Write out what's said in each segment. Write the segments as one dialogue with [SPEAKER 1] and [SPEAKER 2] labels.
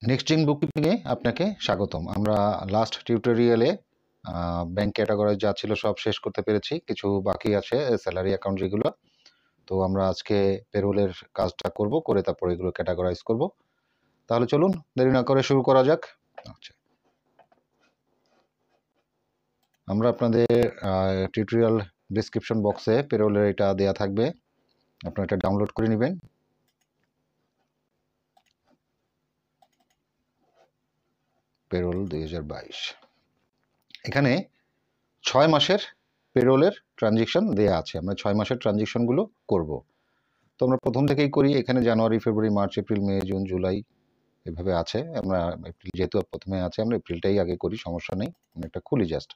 [SPEAKER 1] Next বুককিপিংয়ে আপনাকে স্বাগতম। আমরা লাস্ট টিউটোরিয়ালে ব্যাংক ক্যাটাগরাইজ যা ছিল সব শেষ করতে পেরেছি, কিছু বাকি আছে স্যালারি অ্যাকাউন্ট যেগুলো। তো আমরা আজকে পেরোলের কাজটা করব, করে তারপর এগুলো ক্যাটাগরাইজ করব। তাহলে চলুন দেরি না করে শুরু করা যাক। আচ্ছা, আমরা আপনাদের টিউটোরিয়াল ডিসক্রিপশন বক্সে পেরোলের এটা দেয়া থাকবে, আপনারা এটা ডাউনলোড করে নেবেন। পেরোল 2022 এখানে 6 মাসের পেরোলের ট্রানজেকশন দেয়া আছে। আমরা 6 মাসের ট্রানজেকশনগুলো করব। তো আমরা প্রথম থেকেই করি। এখানে জানুয়ারি, ফেব্রুয়ারি, মার্চ, এপ্রিল, মে, জুন, জুলাই এভাবে আছে। আমরা এপ্রিল যেহেতু প্রথমে আছে, আমরা এপ্রিলটাই আগে করি, সমস্যা নেই। আমি একটা খুলি জাস্ট।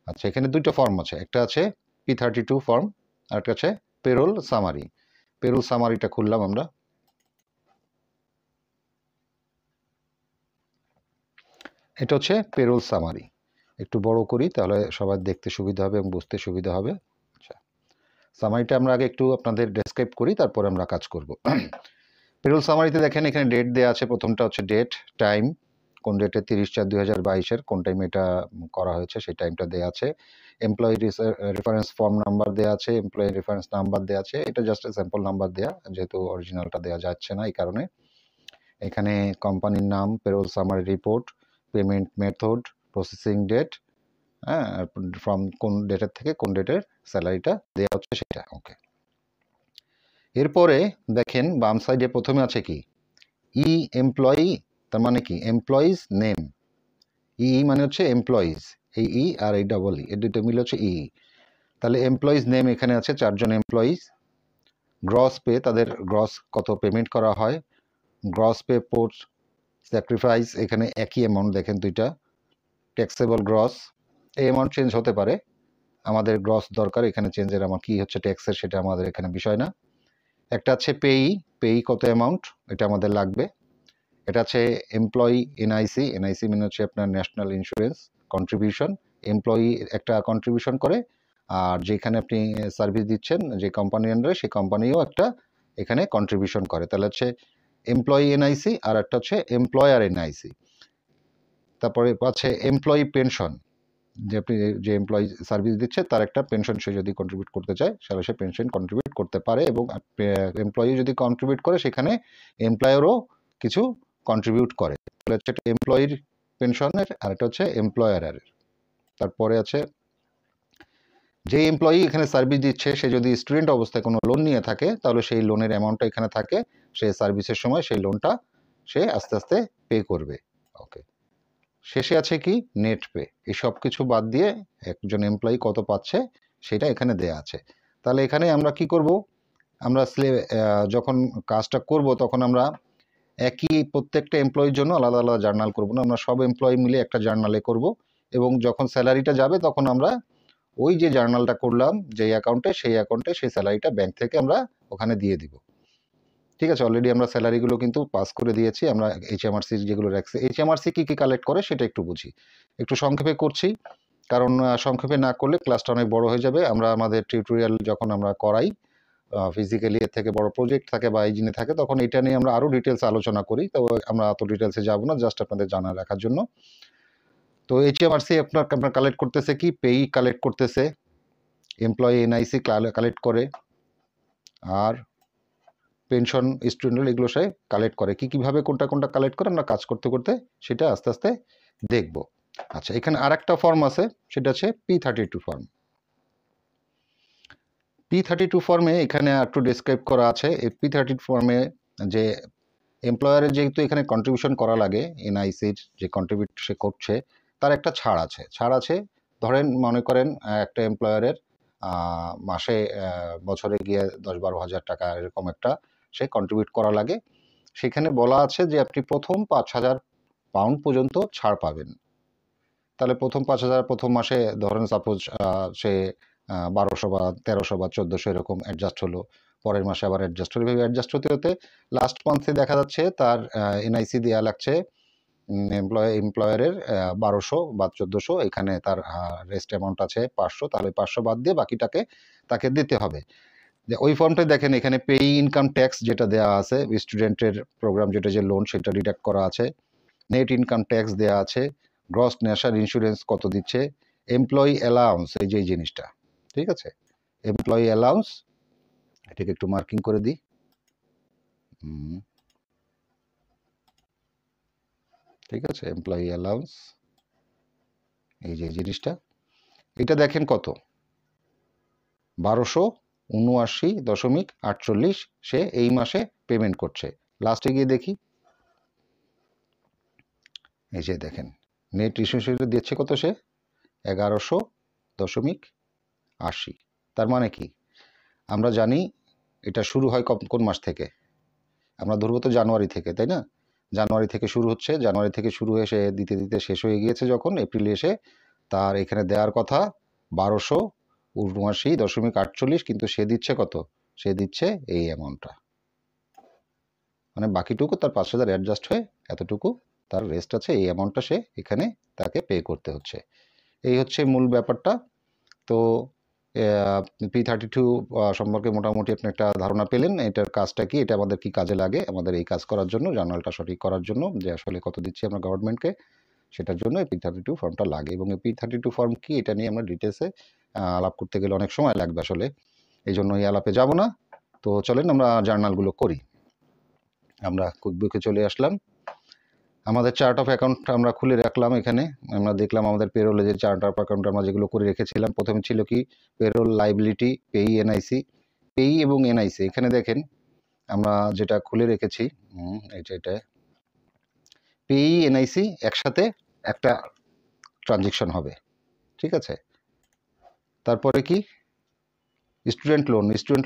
[SPEAKER 1] আচ্ছা, এখানে দুইটা ফর্ম আছে, একটা আছে P32 ফর্ম আর একটা আছে পেরোল সামারি। পেরোল সামারিটা খুললাম আমরা। এটা হচ্ছে পেরোল সামারি। একটু বড় করি, তাহলে সবার দেখতে সুবিধা হবে এবং বুঝতে সুবিধা হবে। আচ্ছা, সামারিটা আমরা আগে একটু আপনাদের ডেসক্রাইব করি, তারপর আমরা কাজ করব। পেরোল সামারিতে দেখেন এখানে ডেট দেওয়া আছে। প্রথমটা হচ্ছে ডেট, টাইম, কোন ডেটে 30/4/2022 কোন টাইমে এটা করা হয়েছে সেই টাইমটা দেওয়া আছে। এমপ্লয়ি রেফারেন্স ফর্ম নাম্বার দেওয়া আছে, এমপ্লয়ি রেফারেন্স নাম্বার দেওয়া আছে। এটা জাস্ট স্যাম্পল নাম্বার দেওয়া, যেহেতু অরিজিনালটা দেওয়া যাচ্ছে না এই কারণে। এখানে কোম্পানির নাম, payroll summary report, payment method, processing date, হ্যাঁ, ফ্রম কোন ডেটের থেকে কোন ডেটের স্যালারিটা দেওয়া হচ্ছে সেটা। ওকে, এরপরে দেখেন বাম সাইডে প্রথমে আছে কি ই এমপ্লয়ি, তার মানে কি এমপ্লয়িজ নেম। ই মানে হচ্ছে এমপ্লয়িজ, এই ই আর এই ডাবল ই, এর দুটো মিলে হচ্ছে ই। তাহলে এমপ্লয়িজ নেম এখানে আছে 4 জন এমপ্লয়িজ। গ্রস পে, তাদের গ্রস কত পেমেন্ট করা হয়। গ্রস পে পোস্ট স্যাক্রিফাইস, এখানে একই অ্যামাউন্ট দেখেন দুইটা। ট্যাক্সেবল গ্রস, এই অ্যামাউন্ট চেঞ্জ হতে পারে, আমাদের গ্রস দরকার। এখানে চেঞ্জের আমার কি হচ্ছে ট্যাক্সের সেটা আমাদের এখানে বিষয় না। একটা আছে পেই, পেই কত অ্যামাউন্ট এটা আমাদের লাগবে। এটা আছে এমপ্লয়ি এনআইসি, এনআইসি মানে হচ্ছে আপনার ন্যাশনাল ইন্স্যুরেন্স কন্ট্রিবিউশন। এমপ্লয়ি একটা কন্ট্রিবিউশন করে, আর যেখানে আপনি সার্ভিস দিচ্ছেন যে কোম্পানির আন্ডারে, সেই কোম্পানিও একটা এখানে কন্ট্রিবিউশন করে। তাহলে হচ্ছে এমপ্লয়ি এনআইসি আর একটা হচ্ছে এমপ্লয়ার এনআইসি। তারপরে আছে এমপ্লয়ি পেনশন, যে আপনি যে এমপ্লয়ি সার্ভিস দিচ্ছে তার একটা পেনশন সে যদি কন্ট্রিবিউট করতে চায় তাহলে সে পেনশন কন্ট্রিবিউট করতে পারে, এবং এমপ্লয়ি যদি কন্ট্রিবিউট করে সেখানে এমপ্লয়ারও কিছু কন্ট্রিবিউট করে। তাহলে হচ্ছে এমপ্লয়ির পেনশনের আর একটা হচ্ছে এমপ্লয়ারের। তারপরে আছে যে এমপ্লয়ি এখানে সার্ভিস দিচ্ছে সে যদি স্টুডেন্ট অবস্থায় কোনো লোন নিয়ে থাকে তাহলে সেই লোনের অ্যামাউন্টটা এখানে থাকে, সে সার্ভিসের সময় সেই লোনটা সে আস্তে আস্তে পে করবে। ওকে, শেষে আছে কি নেট পে। এই সব কিছু বাদ দিয়ে একজন এমপ্লয়ি কত পাচ্ছে সেটা এখানে দেয়া আছে। তাহলে এখানে আমরা কি করব, আমরা যখন কাজটা করব তখন আমরা একই প্রত্যেকটা এমপ্লয়ির জন্য আলাদা আলাদা জার্নাল করব না, আমরা সব এমপ্লয়ি মিলে একটা জার্নালে করব, এবং যখন স্যালারিটা যাবে তখন আমরা ওই যে জার্নালটা করলাম যেই অ্যাকাউন্টে সেই অ্যাকাউন্টে সেই স্যালারিটা ব্যাংক থেকে আমরা ওখানে দিয়ে দিব। ঠিক আছে, অলরেডি আমরা স্যালারিগুলো কিন্তু পাস করে দিয়েছি। আমরা এইচএমআরসি যেগুলো রাখছি, এইচএমআরসি কী কী কালেক্ট করে সেটা একটু বুঝি। একটু সংক্ষেপে করছি, কারণ সংক্ষেপে না করলে ক্লাসটা অনেক বড় হয়ে যাবে। আমরা আমাদের টিউটোরিয়াল যখন আমরা করাই ফিজিক্যালি, এর থেকে বড় প্রজেক্ট থাকে বা ইঞ্জিনে থাকে, তখন এটা নিয়ে আমরা আরও ডিটেলস আলোচনা করি। তো আমরা অত ডিটেলসে যাব না, জাস্ট আপনাদের জানা রাখার জন্য। তো এইচএমআরসি আপনার কালেক্ট করতেছে কি, পেই কালেক্ট করতেছে, এমপ্লয়ি এনআইসি কালেক্ট করে, আর পেনশন স্টুডেন্ট এগুলো সে কালেক্ট করে। কীভাবে কোনটা কোনটা কালেক্ট করে আমরা কাজ করতে করতে সেটা আস্তে আস্তে দেখব। আচ্ছা, এখানে আর একটা ফর্ম আছে, সেটা হচ্ছে P32 ফর্ম। P32 ফর্মে এখানে একটু ডিসক্রাইব করা আছে। এই P32 ফর্মে যে এমপ্লয়ারের যেহেতু এখানে কন্ট্রিবিউশন করা লাগে, এনআইসির যে কন্ট্রিবিউট সে করছে তার একটা ছাড় আছে। ছাড় আছে, ধরেন মনে করেন একটা এমপ্লয়ারের মাসে বছরে গিয়ে 10-12 হাজার টাকা এরকম একটা সে কন্ট্রিবিউট করা লাগে। সেখানে বলা আছে যে আপনি প্রথম 5,000 পাউন্ড পর্যন্ত ছাড় পাবেন। তাহলে প্রথম 5,000 প্রথম মাসে ধরেন সাপোজ সে 1200 বা 1300 বা 1400 এরকম অ্যাডজাস্ট হলো, পরের মাসে আবার অ্যাডজাস্ট হলো, এভাবে অ্যাডজাস্ট হতে হতে লাস্ট মান্থে দেখা যাচ্ছে তার এনআইসি দেওয়া লাগছে এমপ্লয়ারের 1200 বা 1400, এখানে তার রেস্ট অ্যামাউন্ট আছে 500, তাহলে 500 বাদ দিয়ে বাকিটাকে তাকে দিতে হবে। ওই ফর্মটা দেখেন এখানে পেই ইনকাম ট্যাক্স যেটা দেওয়া আছে, স্টুডেন্টের প্রোগ্রাম যেটা যে লোন সেটা ডিডাক্ট করা আছে, নেট ইনকাম ট্যাক্স দেওয়া আছে, গ্রস ন্যাশনাল ইন্স্যুরেন্স কত দিচ্ছে, এমপ্লয়ি অ্যালাউন্স এই যে এই জিনিসটা, ঠিক আছে, এমপ্লয়ি অ্যালাউন্স এটাকে একটু মার্কিং করে দিই। ঠিক আছে, এমপ্লয়ি অ্যালাউন্স এই যে জিনিসটা, এটা দেখেন কত, 1279.48 সে এই মাসে পেমেন্ট করছে। লাস্টে গিয়ে দেখি, এই যে দেখেন নেট রিসোর্স দিচ্ছে কত, সে 1100.80। তার মানে কি, আমরা জানি এটা শুরু হয় কোন মাস থেকে, আমরা ধরবো তো জানুয়ারি থেকে, তাই না? জানুয়ারি থেকে শুরু হচ্ছে, জানুয়ারি থেকে শুরু হয়ে সে দিতে দিতে শেষ হয়ে গিয়েছে, যখন এপ্রিলে এসে তার এখানে দেওয়ার কথা 1279.48, কিন্তু সে দিচ্ছে কত, সে দিচ্ছে এই অ্যামাউন্টটা, মানে বাকিটুকু তার 5,000 অ্যাডজাস্ট হয়ে এতটুকু তার রেস্ট আছে, এই অ্যামাউন্টটা সে এখানে তাকে পে করতে হচ্ছে। এই হচ্ছে মূল ব্যাপারটা। তো P32 সম্পর্কে মোটামুটি আপনি একটা ধারণা পেলেন, এটার কাজটা কি, এটা আমাদের কি কাজে লাগে, আমাদের এই কাজ করার জন্য, জার্নালটা সঠিক করার জন্য, যে আসলে কত দিচ্ছি আমরা গভর্নমেন্টকে, সেটার জন্য এই P32 ফর্মটা লাগে। এবং এই P32 ফর্ম কি, এটা নিয়ে আমরা ডিটেলসে আলাপ করতে গেলে অনেক সময় লাগবে আসলে, এই জন্য এই আলাপে যাব না। তো চলেন আমরা জার্নালগুলো করি। আমরা কুইকবুকে চলে আসলাম, আমাদের চার্ট অফ অ্যাকাউন্ট আমরা খুলে রাখলাম। এখানে আমরা দেখলাম আমাদের পেরোলে যে চার্ট অফ অ্যাকাউন্ট আমরা যেগুলো করে রেখেছিলাম, প্রথমে ছিল কি পেরোল, লাইবিলিটি, পেই, এনআইসি। পেই এবং এনআইসি এখানে দেখেন আমরা যেটা খুলে রেখেছি, এটা পেই এনআইসি একসাথে একটা ট্রানজেকশন হবে, ঠিক আছে। তারপরে কি স্টুডেন্ট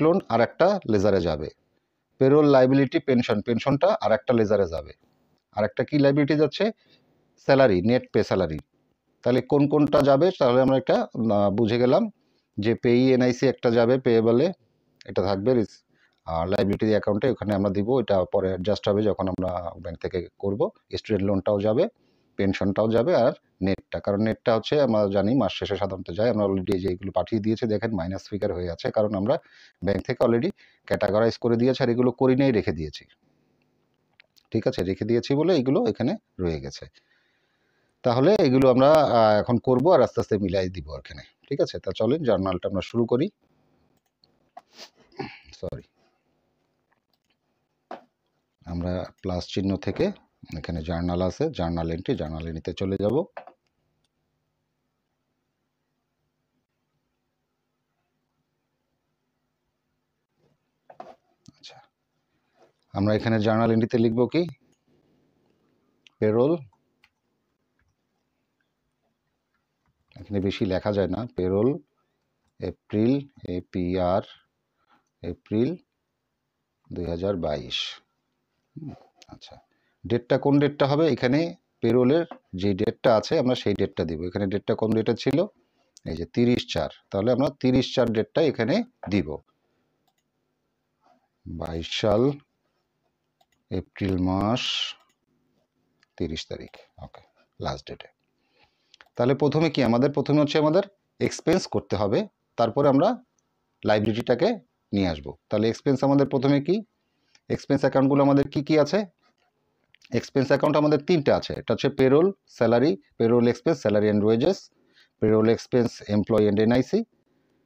[SPEAKER 1] লোন আর একটা লেজারে যাবে, পেরোল, লাইবিলিটি, পেনশনটা আর একটা লেজারে যাবে, আর একটা কি লাইবিলিটি যাচ্ছে, স্যালারি, নেট পে স্যালারি। তাহলে কোন কোনটা যাবে, তাহলে আমরা একটা বুঝে গেলাম যে পেই এনআইসি একটা যাবে পেয়েবলে, এটা থাকবে, আর লাইবিলিটি অ্যাকাউন্টে ওখানে আমরা দিব, এটা পরে অ্যাডজাস্ট হবে যখন আমরা ব্যাংক থেকে করব। স্টুডেন্ট লোনটাও যাবে, পেনশনটাও যাবে, আর নেটটা, কারণ নেটটা হচ্ছে আমরা জানি মাস শেষে সাধারণত যায়, আমরা অলরেডি যেগুলো পাঠিয়ে দিয়েছে দেখেন মাইনাস ফিগার হয়ে আছে, কারণ আমরা ব্যাংক থেকে অলরেডি ক্যাটাগরাইজ করে দিয়েছে, আর এগুলো করি নেই, রেখে দিয়েছি, ঠিক আছে, রেখে দিয়েছি বলে এগুলো এখানে রয়ে গেছে। তাহলে এগুলো আমরা এখন করব আর আস্তে আস্তে মিলাই দিব এখানে, ঠিক আছে। তা চলেন জার্নালটা আমরা শুরু করি। সরি, আমরা প্লাস চিহ্ন থেকে এখানে জার্নাল আছে, জার্নাল এন্ট্রিতে চলে যাব। আচ্ছা, আমরা এখানে জার্নাল এন্ট্রিতে লিখব কি, পেরোল, এখানে বেশি লেখা যায় না, পেরোল এপ্রিল, APR এপ্রিল 2022। আচ্ছা, ডেটটা কোন ডেটটা হবে, এখানে পেরোলের যে ডেটটা আছে আমরা সেই ডেটটা দিব। এখানে ডেটটা কোন ডেটে ছিল, এই যে 30/4, তাহলে আমরা 30/4 ডেটটা এখানে দিব, 22 সাল এপ্রিল মাস 30 তারিখ, ওকে, লাস্ট ডেটে। তাহলে প্রথমে কি প্রথমে হচ্ছে আমাদের এক্সপেন্স করতে হবে, তারপরে আমরা লাইবিলিটিটাকে নিয়ে আসবো। তাহলে এক্সপেন্স আমাদের প্রথমে কি, এক্সপেন্স অ্যাকাউন্টগুলো আমাদের কি কি আছে, এক্সপেন্স অ্যাকাউন্ট আমাদের তিনটে আছে, এটা হচ্ছে payroll, salary, payroll expense, salary and wages, payroll expense, employee and NIC,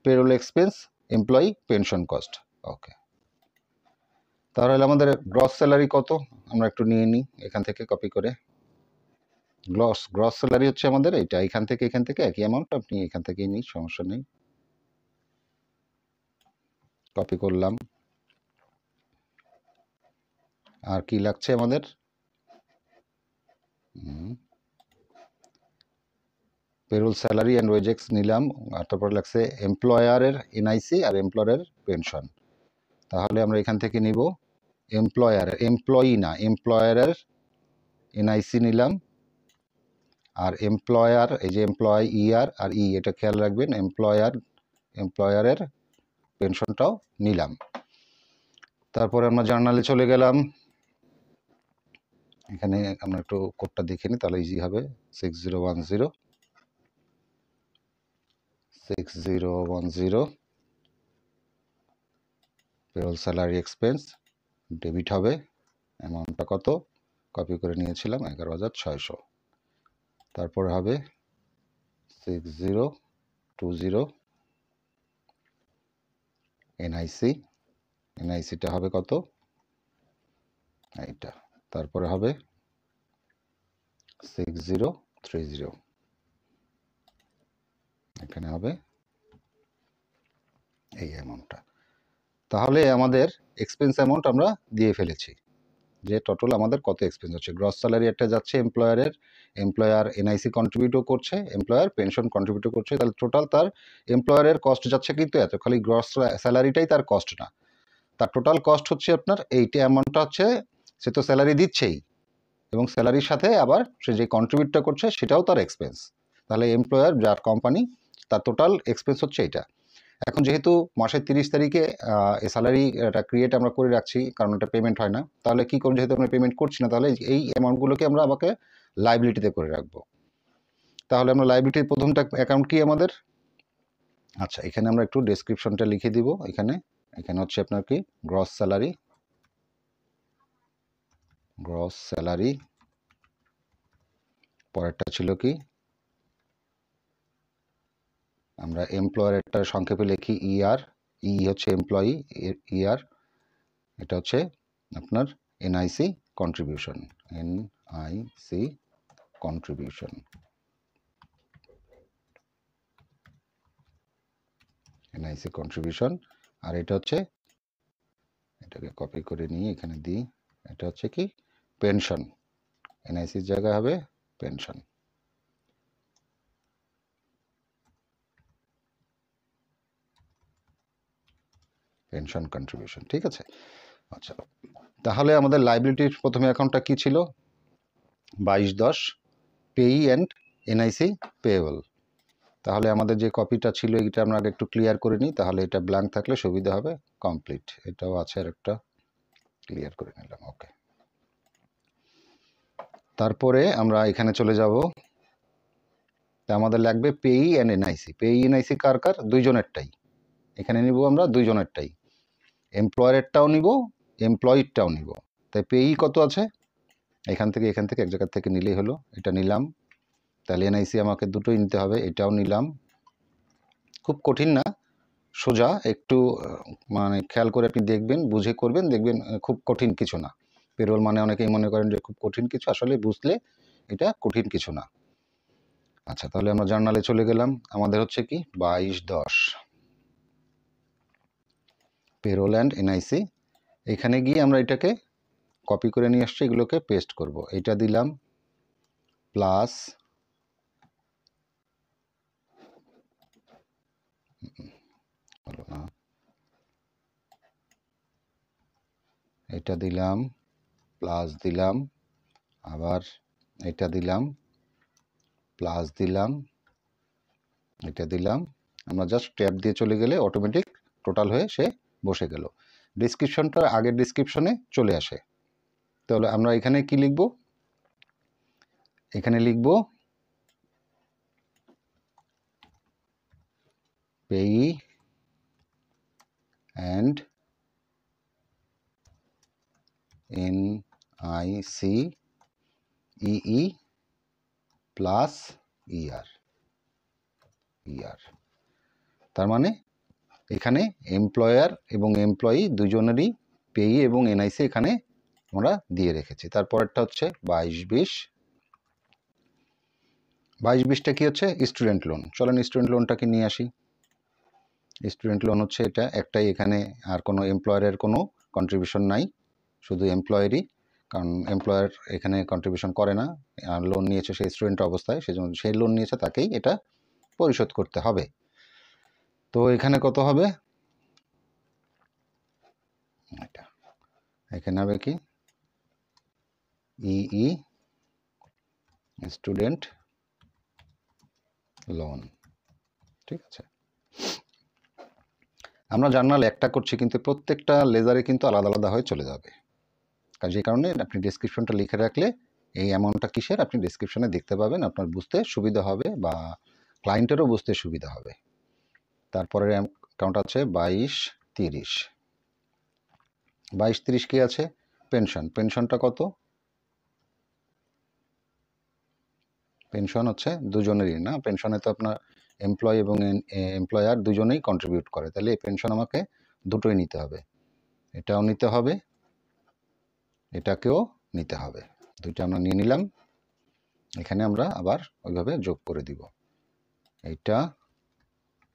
[SPEAKER 1] payroll expense, employee pension cost, okay. তাহলে আমাদের গ্রস স্যালারি কত, আমরা একটু নিয়ে নিই এখান থেকে কপি করে। গ্রস স্যালারি হচ্ছে আমাদের এইটা, এখান থেকে একই অ্যামাউন্ট, আপনি এখান থেকেই নিই, সমস্যা নেই। কপি করলাম। আর কি লাগছে আমাদের, পেরোল, স্যালারি অ্যান্ড ওয়েজেস নিলাম, আর তারপরে লাগছে এমপ্লয়ারের এনআইসি আর এমপ্লয়ারের পেনশন। তাহলে আমরা এখান থেকে নিব এমপ্লয়ারের এনআইসি নিলাম, আর এমপ্লয়ার, এই যে এমপ্লয় ইআর আর ই, এটা খেয়াল রাখবেন, এমপ্লয়ারের পেনশনটাও নিলাম। তারপরে আমরা জার্নালে চলে গেলাম, এখানে আমরা একটু কোডটা দেখে নিই তাহলে ইজি হবে, 6010 পেরোল স্যালারি এক্সপেন্স ডেবিট হবে, অ্যামাউন্টটা কত কপি করে নিয়েছিলাম 11,600। তারপরে হবে 6020 এনআইসি, এনআইসিটা হবে কত এইটা। তারপরে হবে 6030, এখানে হবে এই অ্যামাউন্টটা। তাহলে আমাদের এক্সপেন্স অ্যামাউন্ট আমরা দিয়ে ফেলেছি, যে টোটাল আমাদের কত এক্সপেন্স হচ্ছে। গ্রস স্যালারি একটা যাচ্ছে এমপ্লয়ারের, এমপ্লয়ার এনআইসি কন্ট্রিবিউটও করছে, এমপ্লয়ার পেনশন কন্ট্রিবিউটও করছে, তাহলে টোটাল তার এমপ্লয়ারের কস্ট যাচ্ছে কিন্তু এত, খালি গ্রস স্যালারিটাই তার কস্ট না, তার টোটাল কস্ট হচ্ছে আপনার এইটা অ্যামাউন্টটা হচ্ছে, সে তো স্যালারি দিচ্ছেই এবং স্যালারির সাথে আবার সে যে কন্ট্রিবিউটটা করছে সেটাও তার এক্সপেন্স। তাহলে এমপ্লয়ার যার কোম্পানি তার টোটাল এক্সপেন্স হচ্ছে এটা। এখন যেহেতু মাসের 30 তারিখে স্যালারি এটা ক্রিয়েট আমরা করে রাখছি, কারণ এটা পেমেন্ট হয় না, তাহলে কী করবো, যেহেতু আমরা পেমেন্ট করছি না, তাহলে এই অ্যামাউন্টগুলোকে আমরা আমাকে লাইবিলিটিতে করে রাখবো। তাহলে আমরা লাইবিলিটির প্রথমটা অ্যাকাউন্ট কি আমাদের, আচ্ছা এখানে আমরা একটু ডেসক্রিপশনটা লিখে দিব। এখানে হচ্ছে আপনার কি গ্রস স্যালারি, গ্রস স্যালারি, পরেরটা ছিল কি আমরা এমপ্লয়ারেরটা সংক্ষেপে লিখি ইআর, ই হচ্ছে এমপ্লয়ি, ইআর এটা হচ্ছে আপনার NIC contribution, NIC contribution, NIC contribution. আর এটা হচ্ছে, এটাকে কপি করে নিয়ে এখানে দিই, এটা হচ্ছে কি পেনশন, এনআইসির জায়গায় হবে পেনশন, পেনশন কন্ট্রিবিউশন, ঠিক আছে। আচ্ছা তাহলে আমাদের লাইবিলিটির প্রথমে অ্যাকাউন্টটা কি ছিল 22/10 পেই অ্যান্ড এনআইসি পেয়েবল। তাহলে আমাদের যে কপিটা ছিল এটা আমরা আগে একটু ক্লিয়ার করে নিই, তাহলে এটা ব্ল্যাঙ্ক থাকলে সুবিধা হবে। কমপ্লিট এটাও আছে, আর একটা ক্লিয়ার করে নিলাম, ওকে। তারপরে আমরা এখানে চলে যাব, তা আমাদের লাগবে পেই অ্যান্ড এনআইসি। পেই এনআইসি কার কার, দুইজনেরটাই, এখানে নিব আমরা দুইজনেরটাই, এমপ্লয়ারেরটাও নিব এমপ্লয়িরটাও নিব। তাই পেই কত আছে, এখান থেকে এক জায়গা থেকে নিলেই হলো, এটা নিলাম। তাহলে এনআইসি আমাকে দুটোই নিতে হবে, এটাও নিলাম। খুব কঠিন না, সোজা, একটু মানে খেয়াল করে আপনি দেখবেন, বুঝে করবেন, দেখবেন খুব কঠিন কিছু না। পেরোল মানে অনেকেই মনে করেন যে খুব কঠিন কিছু, আসলে বুঝলে এটা কঠিন কিছু না। আচ্ছা তাহলে আমরা জার্নালে চলে গেলাম, আমাদের হচ্ছে কি 22/10 পেরোল অ্যান্ড এনআইসি। এখানে গিয়ে আমরা এটাকে কপি করে নিয়ে আসছি, এগুলোকে পেস্ট করব। এটা দিলাম প্লাস হলো না, এটা দিলাম প্লাস দিলাম, আবার এটা দিলাম প্লাস দিলাম, এটা দিলাম। আমরা জাস্ট ট্যাব দিয়ে চলে গেলে অটোমেটিক টোটাল হয়ে সে বসে গেল। ডিসক্রিপশনটা আগের ডিসক্রিপশনে চলে আসে। তাহলে আমরা এখানে কি লিখব, এখানে লিখব PAYE and NIC EE plus ER, তার মানে এখানে এমপ্লয়ার এবং এমপ্লয়ি দুজনেরই পেই এবং এনআইসি এখানে আমরা দিয়ে রেখেছি। তারপরেরটা হচ্ছে 22/20টা কি হচ্ছে স্টুডেন্ট লোন। চলেন স্টুডেন্ট লোনটাকে নিয়ে আসি। স্টুডেন্ট লোন হচ্ছে এটা একটাই, এখানে আর কোনো এমপ্লয়ারের কোনো কন্ট্রিবিউশন নাই, শুধু এমপ্লয়ারই, কারণ এমপ্লয়ার এখানে কন্ট্রিবিউশন করে না, আর লোন নিয়েছে সেই স্টুডেন্ট অবস্থায়, সেজন্য সেই লোন নিয়েছে তাকেই এটা পরিশোধ করতে হবে। তো এখানে কত হবে, এটা এখানে হবে কি ইই স্টুডেন্ট লোন, ঠিক আছে। আমরা জার্নাল একটা করছি কিন্তু প্রত্যেকটা লেজারে কিন্তু আলাদা আলাদা হয়ে চলে যাবে, যে কারণে আপনি ডেসক্রিপশনটা লিখে রাখলে এই অ্যামাউন্টটা কিসের আপনি ডেসক্রিপশনে দেখতে পাবেন, আপনার বুঝতে সুবিধা হবে বা ক্লায়েন্টেরও বুঝতে সুবিধা হবে। তারপরে অ্যাকাউন্ট আছে 22/30, 22-30 কি আছে? পেনশন। পেনশনটা কত? পেনশন হচ্ছে দুজনেরই না, পেনশনে তো আপনার এমপ্লয় এবং এমপ্লয়ার দুজনেই কন্ট্রিবিউট করে, তাহলে এই পেনশন আমাকে দুটোই নিতে হবে, এটাও নিতে হবে, এটাকেও নিতে হবে। দুইটা আমরা নিয়ে নিলাম, এখানে আমরা আবার ওইভাবে যোগ করে দিব, এইটা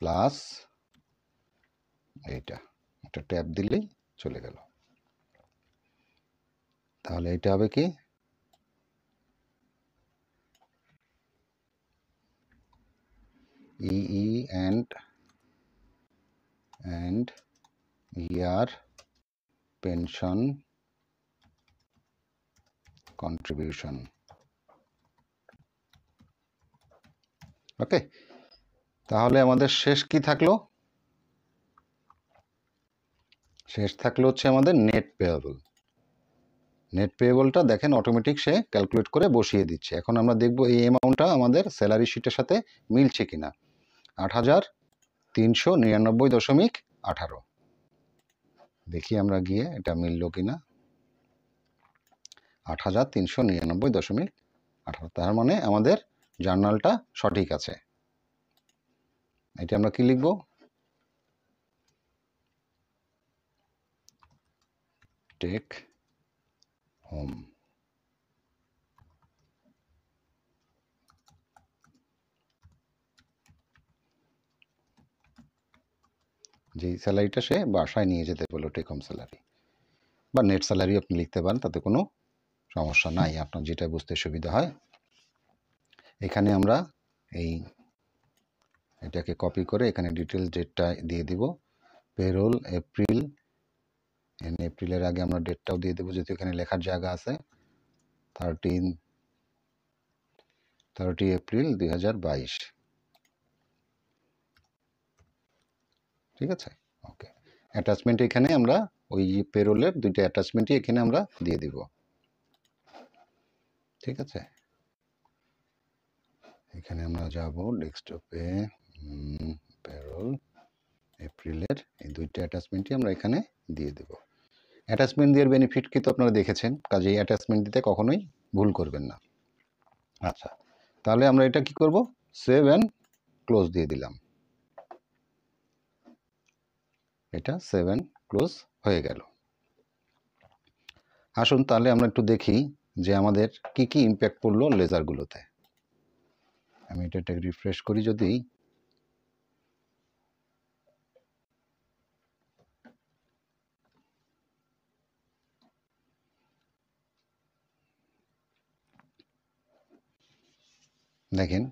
[SPEAKER 1] প্লাস এইটা, একটা ট্যাব দিলেই চলে গেল। তাহলে এটা হবে কি? EE and ER pension contribution. Okay, তাহলে আমাদের শেষ কি থাকলো? শেষ থাকলো হচ্ছে আমাদের নেট পেয়েবল। নেট পেয়েবলটা দেখেন অটোমেটিক সে ক্যালকুলেট করে বসিয়ে দিচ্ছে। এখন আমরা দেখব এই অ্যামাউন্টটা আমাদের স্যালারি শিটের সাথে মিলছে কিনা। 8,399.18 দেখি আমরা গিয়ে এটা মিলল কিনা। 8,399.18, তার মানে আমাদের জার্নালটা সঠিক আছে। এটা আমরা কি লিখব? Take home. যে স্যালারিটা সে বাসায় নিয়ে যেতে বললো, টেক হোম স্যালারি বা নেট স্যালারি আপনি লিখতে পারেন, তাতে কোনো সমস্যা নাই, আপনার যেটা বুঝতে সুবিধা হয়। এখানে আমরা এটাকে কপি করে এখানে ডিটেলস ডেটটা দিয়ে দিব, পেরোল এপ্রিল, এপ্রিলের আগে আমরা ডেটটাও দিয়ে দেবো যেহেতু এখানে লেখার জায়গা আছে, 30 এপ্রিল 2022। ঠিক আছে, ওকে। অ্যাটাচমেন্ট এখানে আমরা ওই পেরোলের দুইটা অ্যাটাচমেন্টই এখানে আমরা দিয়ে দিব। ঠিক আছে, এখানে আমরা যাব ডেস্কটপে, পেরোল এপ্রিলের এই দুইটা অ্যাটাচমেন্টই আমরা এখানে দিয়ে দেব। অ্যাটাচমেন্ট দেওয়ার বেনিফিট কি তো আপনারা দেখেছেন, কাজে এই অ্যাটাচমেন্ট দিতে কখনোই ভুল করবেন না। আচ্ছা, তাহলে আমরা এটা কি করব? সেভ অ্যান্ড ক্লোজ দিয়ে দিলাম। এটা সেভ অ্যান্ড ক্লোজ হয়ে গেল। আসুন তাহলে আমরা একটু দেখি যে আমাদের কি কি ইম্প্যাক্ট পড়লো লেজারগুলোতে। আমি এটাকে রিফ্রেশ করি, যদি দেখেন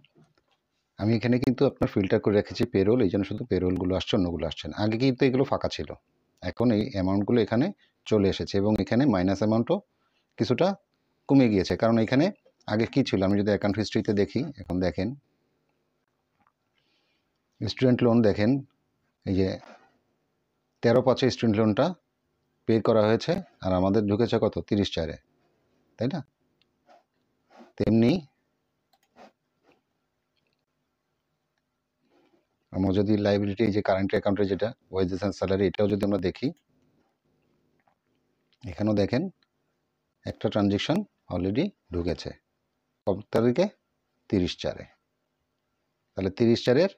[SPEAKER 1] আমি এখানে কিন্তু আপনার ফিল্টার করে রেখেছি পেরোল, এই জন্য শুধু পেরোলগুলো আসছে, অন্যগুলো আসছে না। আগে কিন্তু এগুলো ফাঁকা ছিল, এখন এই অ্যামাউন্টগুলো এখানে চলে এসেছে এবং এখানে মাইনাস অ্যামাউন্টও কিছুটা কমে গিয়েছে, কারণ এখানে আগে কি ছিল আমি যদি অ্যাকাউন্ট হিস্ট্রিতে দেখি, এখন দেখেন স্টুডেন্ট লোন, দেখেন এই যে 13/5 স্টুডেন্ট লোনটা পে করা হয়েছে আর আমাদের ঢুকেছে কত? 30/4, তাই না? তেমনি আমরা যদি লাইবিলিটি, এই যে কারেন্ট অ্যাকাউন্টে যেটা ওয়েজেস অ্যান্ড স্যালারি, এটাও যদি আমরা দেখি, এখানেও দেখেন একটা ট্রানজেকশন অলরেডি ঢুকেছে কত তারিখে? 30/4। তাহলে 30/4-এর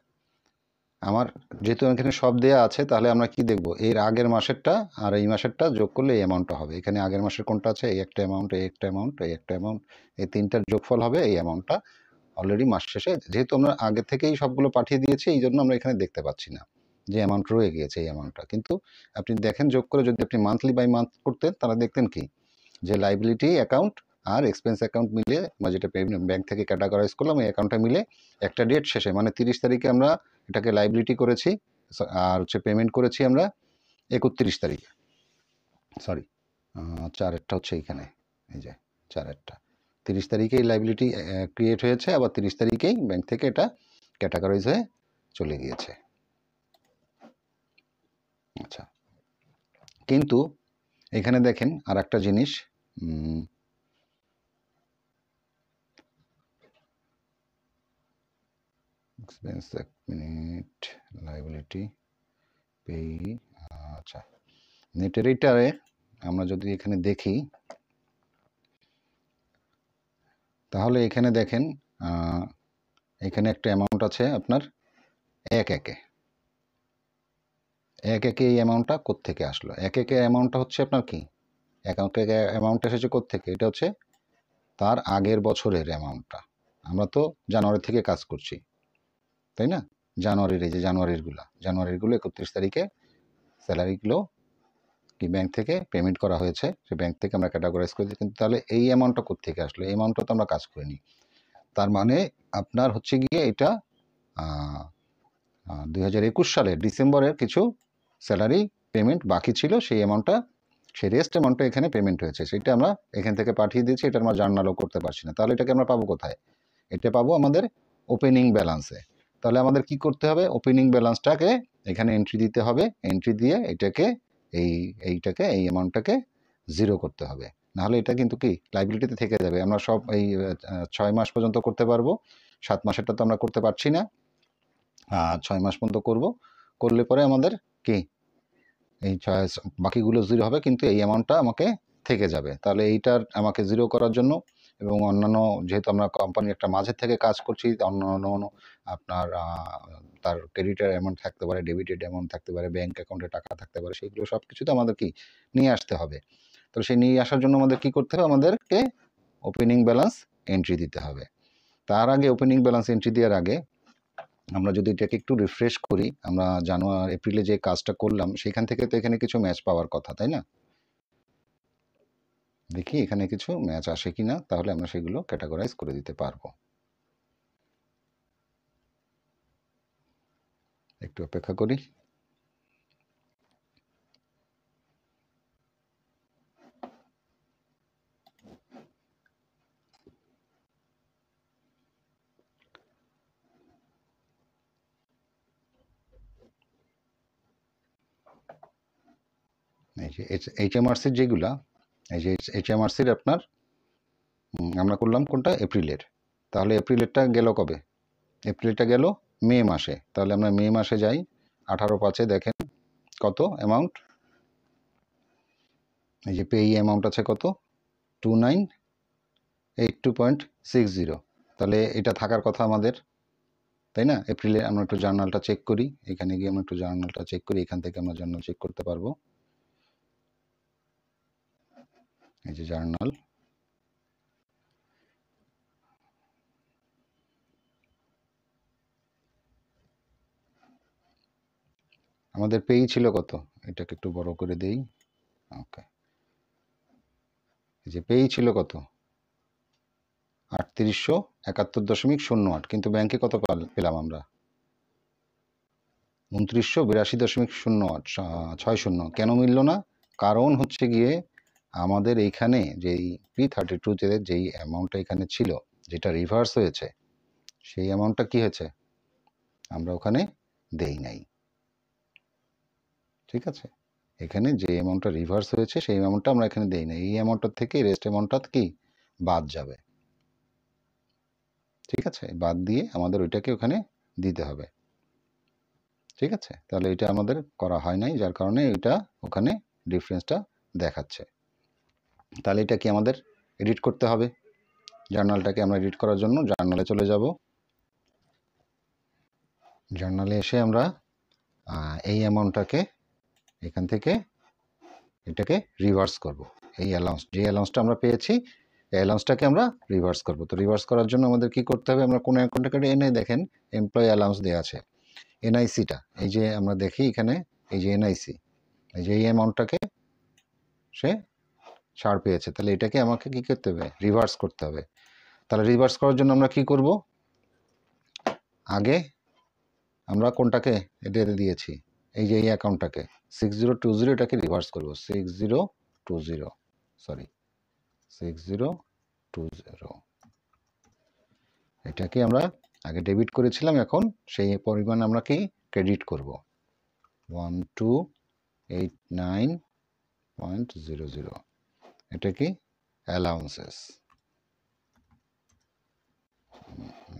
[SPEAKER 1] আমার যেহেতু এখানে সব দেয়া আছে, তাহলে আমরা কি দেখব? এর আগের মাসেরটা আর এই মাসেরটা যোগ করলে এই অ্যামাউন্টটা হবে। এখানে আগের মাসের কোনটা আছে? এই একটা অ্যামাউন্ট, এই একটা অ্যামাউন্ট, এই একটা অ্যামাউন্ট, এই তিনটার যোগফল হবে এই অ্যামাউন্টটা। অলরেডি মাস শেষে যেহেতু আমরা আগে থেকেই সবগুলো পাঠিয়ে দিয়েছি, এই জন্য আমরা এখানে দেখতে পাচ্ছি না যে অ্যামাউন্ট রয়ে গিয়েছে এই অ্যামাউন্টটা। কিন্তু আপনি দেখেন যোগ করে, যদি আপনি মান্থলি বাই মান্থ করতেন তাহলে দেখতেন কি যে লাইবিলিটি অ্যাকাউন্ট আর এক্সপেন্স অ্যাকাউন্ট মিলে, বা যেটা ব্যাংক থেকে ক্যাটাগরাইজ করলাম, এই অ্যাকাউন্টটা মিলে একটা ডেট শেষে মানে 30 তারিখে আমরা এটাকে লাইবিলিটি করেছি, আর হচ্ছে পেমেন্ট করেছি আমরা 31 তারিখে, সরি 4-টা হচ্ছে এইখানে, এই যে 4-টা 30 তারিখেই লাইবিলিটি ক্রিয়েট হয়েছে, আবার 30 তারিখেই ব্যাংক থেকে এটা ক্যাটাগরাইজ হয়ে চলে গিয়েছে। আচ্ছা, কিন্তু এখানে দেখেন আর একটা জিনিস, এক্সপেন্স, এক মিনিট, লাইবিলিটি পে, আচ্ছা নেটের এইটারে আমরা যদি এখানে দেখি তাহলে এখানে দেখেন এখানে একটা অ্যামাউন্ট আছে আপনার এক একে এই অ্যামাউন্টটা কোত্থেকে আসলো? এক একে অ্যামাউন্টটা হচ্ছে আপনার কি অ্যামাউন্ট এসেছে কোত্থেকে? এটা হচ্ছে তার আগের বছরের অ্যামাউন্টটা। আমরা তো জানুয়ারি থেকে কাজ করছি, তাই না? জানুয়ারির এই যে জানুয়ারিরগুলো 31 তারিখে স্যালারিগুলো কি ব্যাংক থেকে পেমেন্ট করা হয়েছে, সে ব্যাংক থেকে আমরা ক্যাটাগরাইজ করে দিই। কিন্তু তাহলে এই অ্যামাউন্টটা কোত্থেকে আসলো? এই অ্যামাউন্টটা তো আমরা কাজ করিনি। তার মানে আপনার হচ্ছে গিয়ে এটা 2021 সালের ডিসেম্বরের কিছু স্যালারি পেমেন্ট বাকি ছিল, সেই রেস্ট অ্যামাউন্টটা এখানে পেমেন্ট হয়েছে, সেটা আমরা এখান থেকে পাঠিয়ে দিয়েছি। এটা আমরা জার্নালও করতে পারছি না। তাহলে এটাকে আমরা পাবো কোথায়? এটা পাবো আমাদের ওপেনিং ব্যালেন্সে। তাহলে আমাদের কি করতে হবে? ওপেনিং ব্যালেন্সটাকে এখানে এন্ট্রি দিতে হবে। এন্ট্রি দিয়ে এই অ্যামাউন্টটাকে জিরো করতে হবে। নাহলে এটা কিন্তু কি লাইবিলিটিতে থেকে যাবে। আমরা সব এই 6 মাস পর্যন্ত করতে পারবো, 7 মাসেরটা তো আমরা করতে পারছি না। 6 মাস পর্যন্ত করলে পরে আমাদের কি এই বাকিগুলো জিরো হবে, কিন্তু এই অ্যামাউন্টটা আমাকে থেকে যাবে। তাহলে এইটার আমাকে জিরো করার জন্য এবং অন্যান্য, যেহেতু আমরা কোম্পানি একটা মাঝের থেকে কাজ করছি, অন্যান্য আপনার তার ক্রেডিটের অ্যামাউন্ট থাকতে পারে, ডেবিটেড অ্যামাউন্ট থাকতে পারে, ব্যাংক অ্যাকাউন্টে টাকা থাকতে পারে, সেগুলো সব কিছুতে আমাদের কি নিয়ে আসতে হবে। তো সেই নিয়ে আসার জন্য আমাদের কি করতে হবে? আমাদেরকে ওপেনিং ব্যালেন্স এন্ট্রি দিতে হবে। তার আগে ওপেনিং ব্যালেন্স এন্ট্রি দেওয়ার আগে আমরা যদি এটাকে একটু রিফ্রেশ করি, আমরা এপ্রিলে যে কাজটা করলাম সেখান থেকে তো এখানে কিছু ম্যাচ পাওয়ার কথা, তাই না? দেখি এখানে কিছু ম্যাচ আসে কিনা, তাহলে আমরা সেগুলো ক্যাটাগরাইজ করে দিতে পারবো। একটু অপেক্ষা করি। এই যে HMRC যেগুলা, এই যে HMRCর আপনার আমরা করলাম কোনটা? এপ্রিলের। তাহলে এপ্রিলেরটা গেল কবে? এপ্রিলটা গেল মে মাসে। তাহলে আমরা মে মাসে যাই, 18/5 দেখেন কত অ্যামাউন্ট। এই যে পেই অ্যামাউন্ট আছে কত? 2982.60। তাহলে এটা থাকার কথা আমাদের, তাই না? এপ্রিলে আমরা একটু জার্নালটা চেক করি। এখানে গিয়ে আমরা একটু জার্নালটা চেক করি। এখান থেকে আমরা জার্নাল চেক করতে পারবো। এই যে জার্নাল, আমাদের পেই ছিল কত? এটাকে একটু বড় করে দেই। ওকে, এই যে পেই ছিল কত? 3871.08। কিন্তু ব্যাংকে কত পেলাম আমরা? 2982.0860। কেন মিলল না? কারণ হচ্ছে গিয়ে আমাদের এইখানে যেই P32 যেই অ্যামাউন্টটা এখানে ছিল, যেটা রিভার্স হয়েছে, সেই অ্যামাউন্টটা কি হয়েছে? আমরা ওখানে দেই নাই। ঠিক আছে? এখানে যে অ্যামাউন্টটা রিভার্স হয়েছে সেই অ্যামাউন্টটা আমরা এখানে দেই নাই। এই অ্যামাউন্টটার থেকে রেস্ট অ্যামাউন্টটা কি বাদ যাবে। ঠিক আছে? বাদ দিয়ে আমাদের ওইটাকে ওখানে দিতে হবে। ঠিক আছে? তাহলে এটা আমাদের করা হয় নাই, যার কারণে এটা ওখানে ডিফারেন্সটা দেখাচ্ছে। তাহলে এটা কি আমাদের এডিট করতে হবে। জার্নালটাকে আমরা এডিট করার জন্য জার্নালে চলে যাব। জার্নালে এসে আমরা এই অ্যামাউন্টটাকে এখান থেকে এটাকে রিভার্স করব। এই যে অ্যালাউন্সটা আমরা পেয়েছি, এই অ্যালাউন্সটাকে আমরা রিভার্স করব। তো রিভার্স করার জন্য আমাদের কি করতে হবে? আমরা কোন অ্যাকাউন্টটাকে এনে দেখেন এমপ্লয়ি অ্যালাউন্স দেওয়া আছে, এনআইসিটা। এই যে আমরা দেখি এখানে এই যে এনআইসি, এই যে এই অ্যামাউন্টটাকে সে ছাড় পেয়েছে। তাহলে এটাকে আমাকে কি করতে হবে? রিভার্স করতে হবে। তাহলে রিভার্স করার জন্য আমরা কি করব? আগে আমরা কোনটাকে এটা দিয়েছি? এই যে এই অ্যাকাউন্টটাকে 6020, এটাকে রিভার্স করব। 6020 এটাকে আমরা আগে ডেবিট করেছিলাম, এখন সেই পরিমাণ আমরা কি ক্রেডিট করব। 1289.00। এটা কি অ্যালাউন্সেস।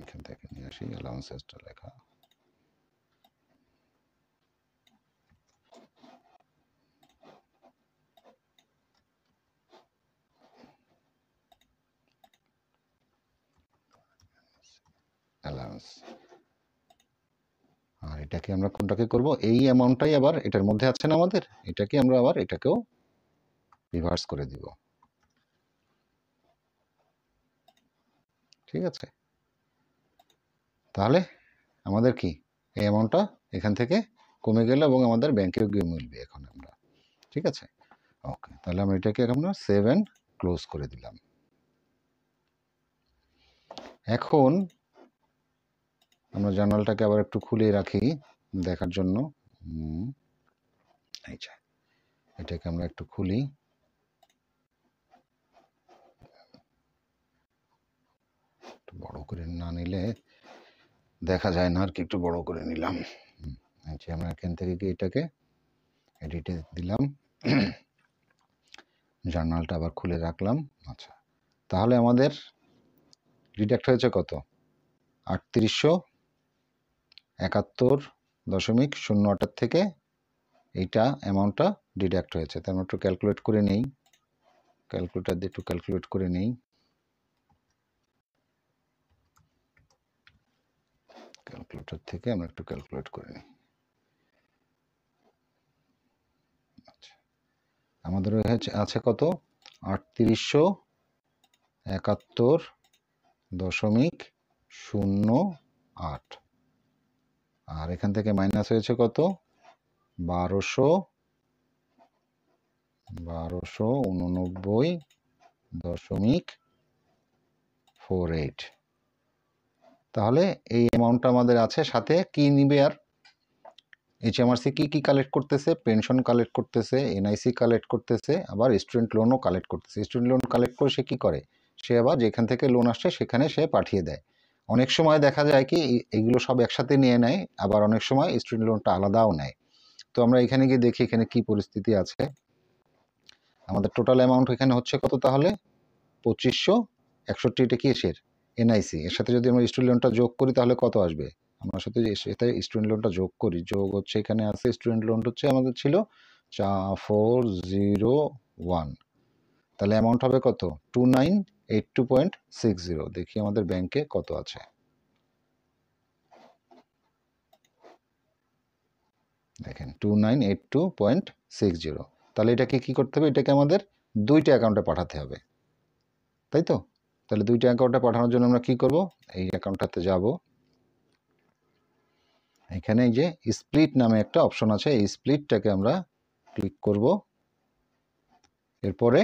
[SPEAKER 1] এখান থেকে নিয়ে আসি অ্যালাউন্সেসটা লেখা। অ্যালাউন্স। আর এটাকে আমরা কোনটাকে করব, এই অ্যামাউন্টটাই আবার এটার মধ্যে আছে না আমাদের, এটাকে আমরা আবার এটাকেও রিভার্স করে দিব। ঠিক আছে, তাহলে আমাদের কি এই অ্যামাউন্টটা এখান থেকে কমে গেল এবং আমাদের ব্যাংকেও গিয়ে মিলবে এখন আমরা। ঠিক আছে, ওকে, তাহলে আমরা এটাকে আমরা সেভ অ্যান্ড ক্লোজ করে দিলাম। এখন আমরা জার্নালটাকে আবার একটু খুলে রাখি দেখার জন্য। এই যে এটাকে আমরা একটু খুলি, একটু বড় করে না নিলে দেখা যায় না আর কি, একটু বড় করে নিলাম। আচ্ছা, আমরা এখান থেকে গিয়ে এটাকে এডিটে দিলাম, জার্নালটা আবার খুলে রাখলাম। আচ্ছা, তাহলে আমাদের ডিডাক্ট হয়েছে কত, 3871.08 থেকে এইটা অ্যামাউন্টটা ডিডাক্ট হয়েছে। তার একটু ক্যালকুলেট করে নেই, ক্যালকুলেটার দিয়ে একটু ক্যালকুলেট করে নেই। ক্যালকুলেটর থেকে আমরা একটু ক্যালকুলেট করে নিই। আচ্ছা, আমাদের আছে কত, 3871.08। আর এখান থেকে মাইনাস হয়েছে কত, 1289.48। তাহলে এই অ্যামাউন্টটা আমাদের আছে। সাথে কি নিবে, আর এইচএমআরসি কি কি কালেক্ট করতেছে, পেনশন কালেক্ট করতেছে, এনআইসি কালেক্ট করতেছে, আবার স্টুডেন্ট লোনও কালেক্ট করতেছে। স্টুডেন্ট লোন কালেক্ট করে সে কি করে, সে আবার যেখান থেকে লোন আসছে সেখানে সে পাঠিয়ে দেয়। অনেক সময় দেখা যায় কি এগুলো সব একসাথে নিয়ে নেয়, আবার অনেক সময় স্টুডেন্ট লোনটা আলাদাও নেয়। তো আমরা এখানে গিয়ে দেখি এখানে কি পরিস্থিতি আছে। আমাদের টোটাল অ্যামাউন্ট এখানে হচ্ছে কত, তাহলে 2561। এটা কি এসের এনআইসি, এর সাথে যদি আমরা স্টুডেন্ট লোনটা যোগ করি তাহলে কত আসবে, আমার সাথে সাথে স্টুডেন্ট লোনটা যোগ করি, যোগ হচ্ছে এখানে আছে স্টুডেন্ট লোন হচ্ছে আমাদের ছিল 401। তাহলে অ্যামাউন্ট হবে কত, 2982.60। দেখি আমাদের ব্যাংকে কত আছে, দেখেন 2982.60। তাহলে এটাকে কি করতে হবে, এটাকে আমাদের দুইটা অ্যাকাউন্টে পাঠাতে হবে, তাই তো। তাহলে দুইটা অ্যাকাউন্টে পাঠানোর জন্য আমরা কি করব, এই অ্যাকাউন্টটাতে যাব, এখানে যে স্প্লিট নামে একটা অপশন আছে, এই স্প্লিটটাকে আমরা ক্লিক করব। এরপরে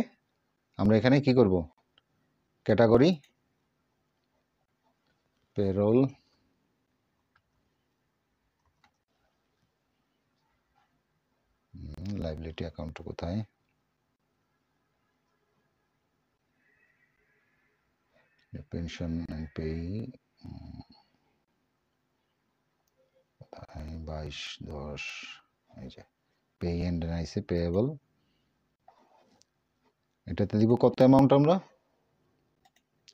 [SPEAKER 1] আমরা এখানে কি করব, ক্যাটাগরি পেরোল, লাইবিলিটি অ্যাকাউন্ট কোথায়, পেনশন অ্যান্ড পে, 22/10, এই যে পে এন্ড এনআইসি পেয়েবল, এটাতে দিব কত অ্যামাউন্ট, আমরা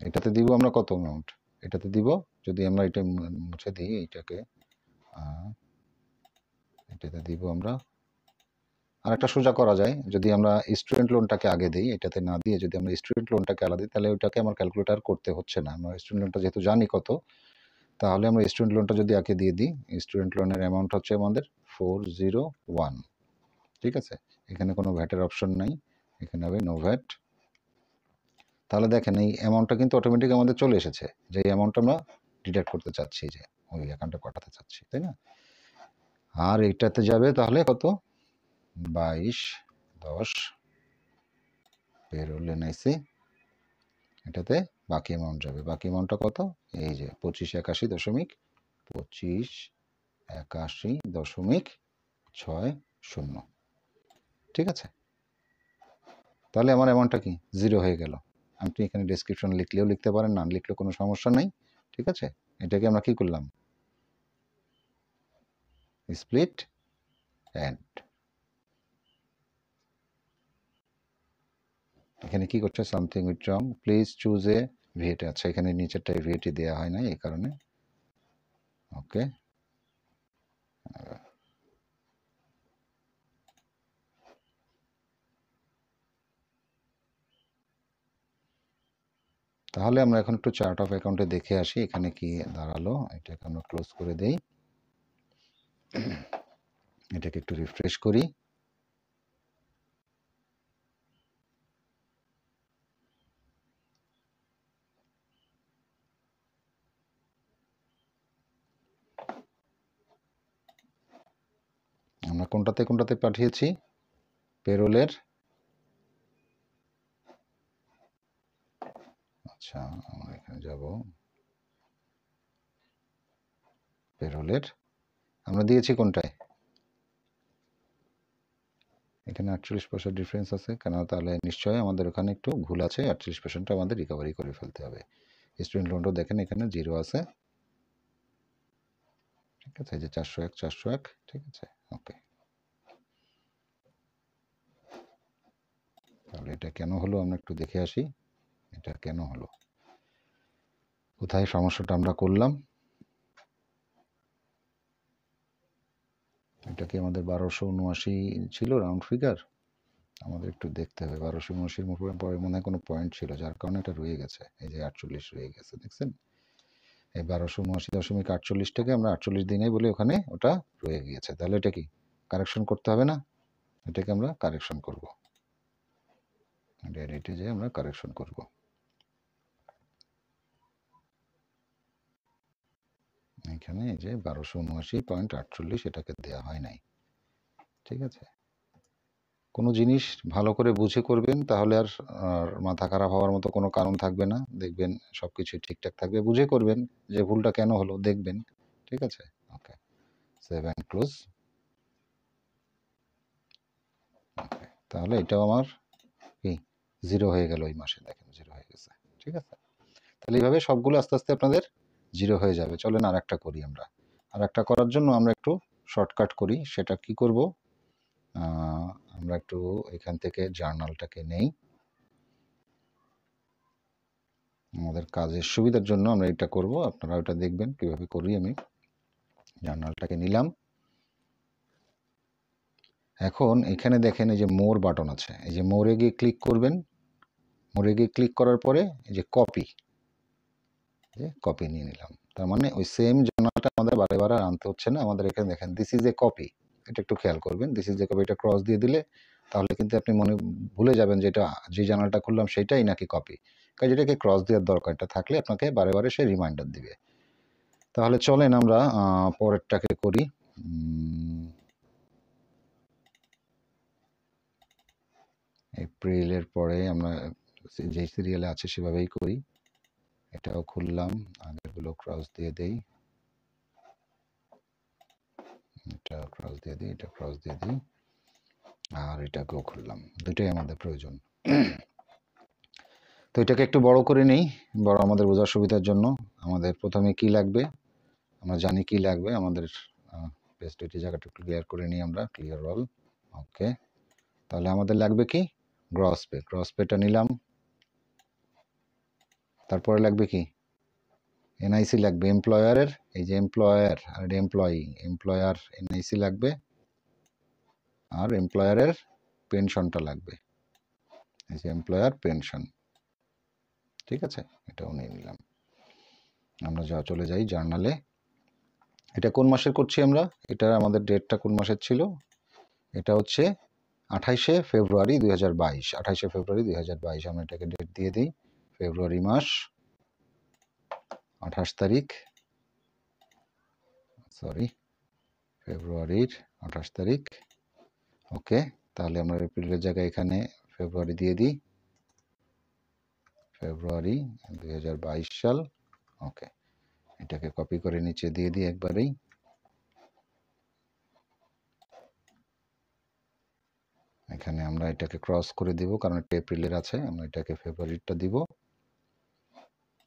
[SPEAKER 1] এটাতে দিব আমরা কত অ্যামাউন্ট, এটাতে দিব, যদি আমরা এটা মুছে দিই এইটাকে, এটাতে দিব আমরা, আর একটা সোজা করা যায়, যদি আমরা স্টুডেন্ট লোনটাকে আগে দিই, এটাতে না দিয়ে যদি আমরা স্টুডেন্ট লোনটাকে আলাদা দিই, তাহলে ওইটাকে আমার ক্যালকুলেটার করতে হচ্ছে না। আমরা স্টুডেন্ট লোনটা যেহেতু জানি কত, তাহলে আমরা স্টুডেন্ট লোনটা যদি আগে দিয়ে দিই, স্টুডেন্ট লোনের অ্যামাউন্ট হচ্ছে আমাদের 401। ঠিক আছে, এখানে কোনো ভ্যাটের অপশন নাই, এখানে হবে নো ভ্যাট। তাহলে দেখেন এই অ্যামাউন্টটা কিন্তু অটোমেটিক আমাদের চলে এসেছে, যে অ্যামাউন্টটা আমরা ডিডাক্ট করতে চাচ্ছি, যে ওই অ্যাকাউন্টে পাঠাতে চাচ্ছি, তাই না। আর এইটাতে যাবে তাহলে কত, 22/10 পেরোল এনআইসি, এটাতে বাকি অ্যামাউন্ট যাবে। বাকি অ্যামাউন্টটা কত, এই যে 2581.60। ঠিক আছে, তাহলে আমার অ্যামাউন্টটা কি জিরো হয়ে গেল। আপনি এখানে ডেসক্রিপশন লিখলেও লিখতে পারেন, না লিখলেও কোনো সমস্যা নেই। ঠিক আছে, এটাকে আমরা কি করলাম, স্প্লিট অ্যান্ড, এখানে কি করছে, something with wrong, please choose a VAT. আচ্ছা, এখানে নিচেরটাই ভিএটি দেওয়া হয় না, এই কারণে। ওকে, তাহলে আমরা এখন একটু চার্ট অফ অ্যাকাউন্টে দেখে আসি এখানে কি দাঁড়ালো। এটাকে আমরা ক্লোজ করে দেই, এটাকে একটু রিফ্রেশ করি। আমরা কোনটাতে পাঠিয়েছি? পেরোলের, আচ্ছা আমরা এখানে যাব, পেরোলের আমরা দিয়েছি কোনটায়? এখানে 48% ডিফারেন্স আছে কেন? তাহলে নিশ্চয়ই আমাদের ওখানে একটু ভুল আছে, 48%টা আমাদের রিকভারি করে ফেলতে হবে। স্টুডেন্ট লোনটা দেখেন এখানে 0 আছে, ঠিক আছে, এই যে 401, ঠিক আছে, ওকে। তাহলে এটা কেন হলো আমরা একটু দেখে আসি, এটা কেন হলো, কোথায় সমস্যাটা আমরা করলাম। এটা কি আমাদের 1279 ছিল রাউন্ড ফিগার? আমাদের একটু দেখতে হবে, 1279 পরে মনে হয় কোনো পয়েন্ট ছিল যার কারণে এটা রয়ে গেছে, এই যে 48 রয়ে গেছে, দেখছেন? এই 1279.48টাকে আমরা 48 দিনে বলে ওখানে ওটা রয়ে গিয়েছে। তাহলে এটা কি কারেকশন করতে হবে না? এটাকে আমরা কারেকশন করব, এডিটে যে আমরা কারেকশন করব। এখানে এই যে 1279.48 এটাকে দেওয়া হয় নাই, ঠিক আছে। কোনো জিনিস ভালো করে বুঝে করবেন, তাহলে আর মাথা খারাপ হওয়ার মতো কোনো কারণ থাকবে না, দেখবেন সব কিছুই ঠিকঠাক থাকবে। বুঝে করবেন যে ভুলটা কেন হলো, দেখবেন, ঠিক আছে। ওকে, সেভ অ্যান্ড ক্লোজ। ওকে, তাহলে এটাও আমার কি 0 হয়ে গেল, এই মাসে দেখেন 0 হয়ে গেছে, ঠিক আছে। তাহলে এইভাবে সবগুলো আস্তে আস্তে আপনাদের 0 হয়ে যাবে। চলেন আর একটা করি আমরা। আর একটা করার জন্য আমরা একটু শর্টকাট করি, সেটা কি করব, আমরা একটু এখান থেকে জার্নালটাকে নেই, আমাদের কাজের সুবিধার জন্য আমরা এটা করব, আপনারা ওটা দেখবেন কিভাবে করি। আমি জার্নালটাকে নিলাম, এখন এখানে দেখেন এই যে মোর বাটন আছে, এই যে মোরে গিয়ে ক্লিক করবেন। মোরে গিয়ে ক্লিক করার পরে এই যে কপি নিয়ে নিলাম, তার মানে ওই সেম জার্নালটা আমাদের বারে বারে আনতে হচ্ছে না। আমাদের এখানে দেখেন দিস ইজ এ কপি, এটা একটু খেয়াল করবেন, দিস ইজ এ কপি, এটা ক্রস দিয়ে দিলে তাহলে কিন্তু আপনি ভুলে যাবেন যে এটা যে জার্নালটা খুললাম সেটাই নাকি কপি। কাজে এটাকে ক্রস দেওয়ার দরকার, এটা থাকলে আপনাকে বারে বারে সে রিমাইন্ডার দিবে। তাহলে চলেন আমরা পরেরটাকে করি। এপ্রিলের পরে আমরা যে সিরিয়ালে আছে সেভাবেই করি, এটাও খুললাম, আগেরগুলো ক্রস দিয়ে দেই, এটা ক্রস দিয়ে দিই, এটা ক্রস দিয়ে দিই, আর এটাকেও খুললাম, দুটোই আমাদের প্রয়োজন। তো এটাকে একটু বড় করে নেই, বড় আমাদের বোঝার সুবিধার জন্য। আমাদের প্রথমে কি লাগবে, আমরা জানি কি লাগবে, আমাদের বেস্ট এটি জায়গাটা ক্লিয়ার করে নিই আমরা, ক্লিয়ার অল। ওকে, তাহলে আমাদের লাগবে কি, গ্রস পে, গ্রস পেটা নিলাম। তারপরে লাগবে কি, এনআইসি লাগবে এমপ্লয়ারের, এই যে এমপ্লয়ার আর এমপ্লয়ি, এমপ্লয়ার এনআইসি লাগবে, আর এমপ্লয়ারের পেনশনটা লাগবে, এই যে এমপ্লয়ার পেনশন, ঠিক আছে, এটাও নিয়ে নিলাম। আমরা চলে যাই জার্নালে, এটা কোন মাসের করছি আমরা, এটা আমাদের ডেটটা কোন মাসের ছিল, এটা হচ্ছে 28শে ফেব্রুয়ারি 2022, 28শে ফেব্রুয়ারি 2022, আমরা এটাকে ডেট দিয়ে দিই, ফেব্রুয়ারি মাস 28 তারিখ, সরি ফেব্রুয়ারির 28 তারিখ। ওকে, তাহলে আমরা এপ্রিলের জায়গায় এখানে ফেব্রুয়ারি দিয়ে দিই, ফেব্রুয়ারি 2022 সাল। ওকে, এটাকে কপি করে নিচে দিয়ে দিই একবারেই। এখানে আমরা এটাকে ক্রস করে দিব কারণ এটা এপ্রিলের আছে, আমরা এটাকে ফেব্রুয়ারিটা দিব,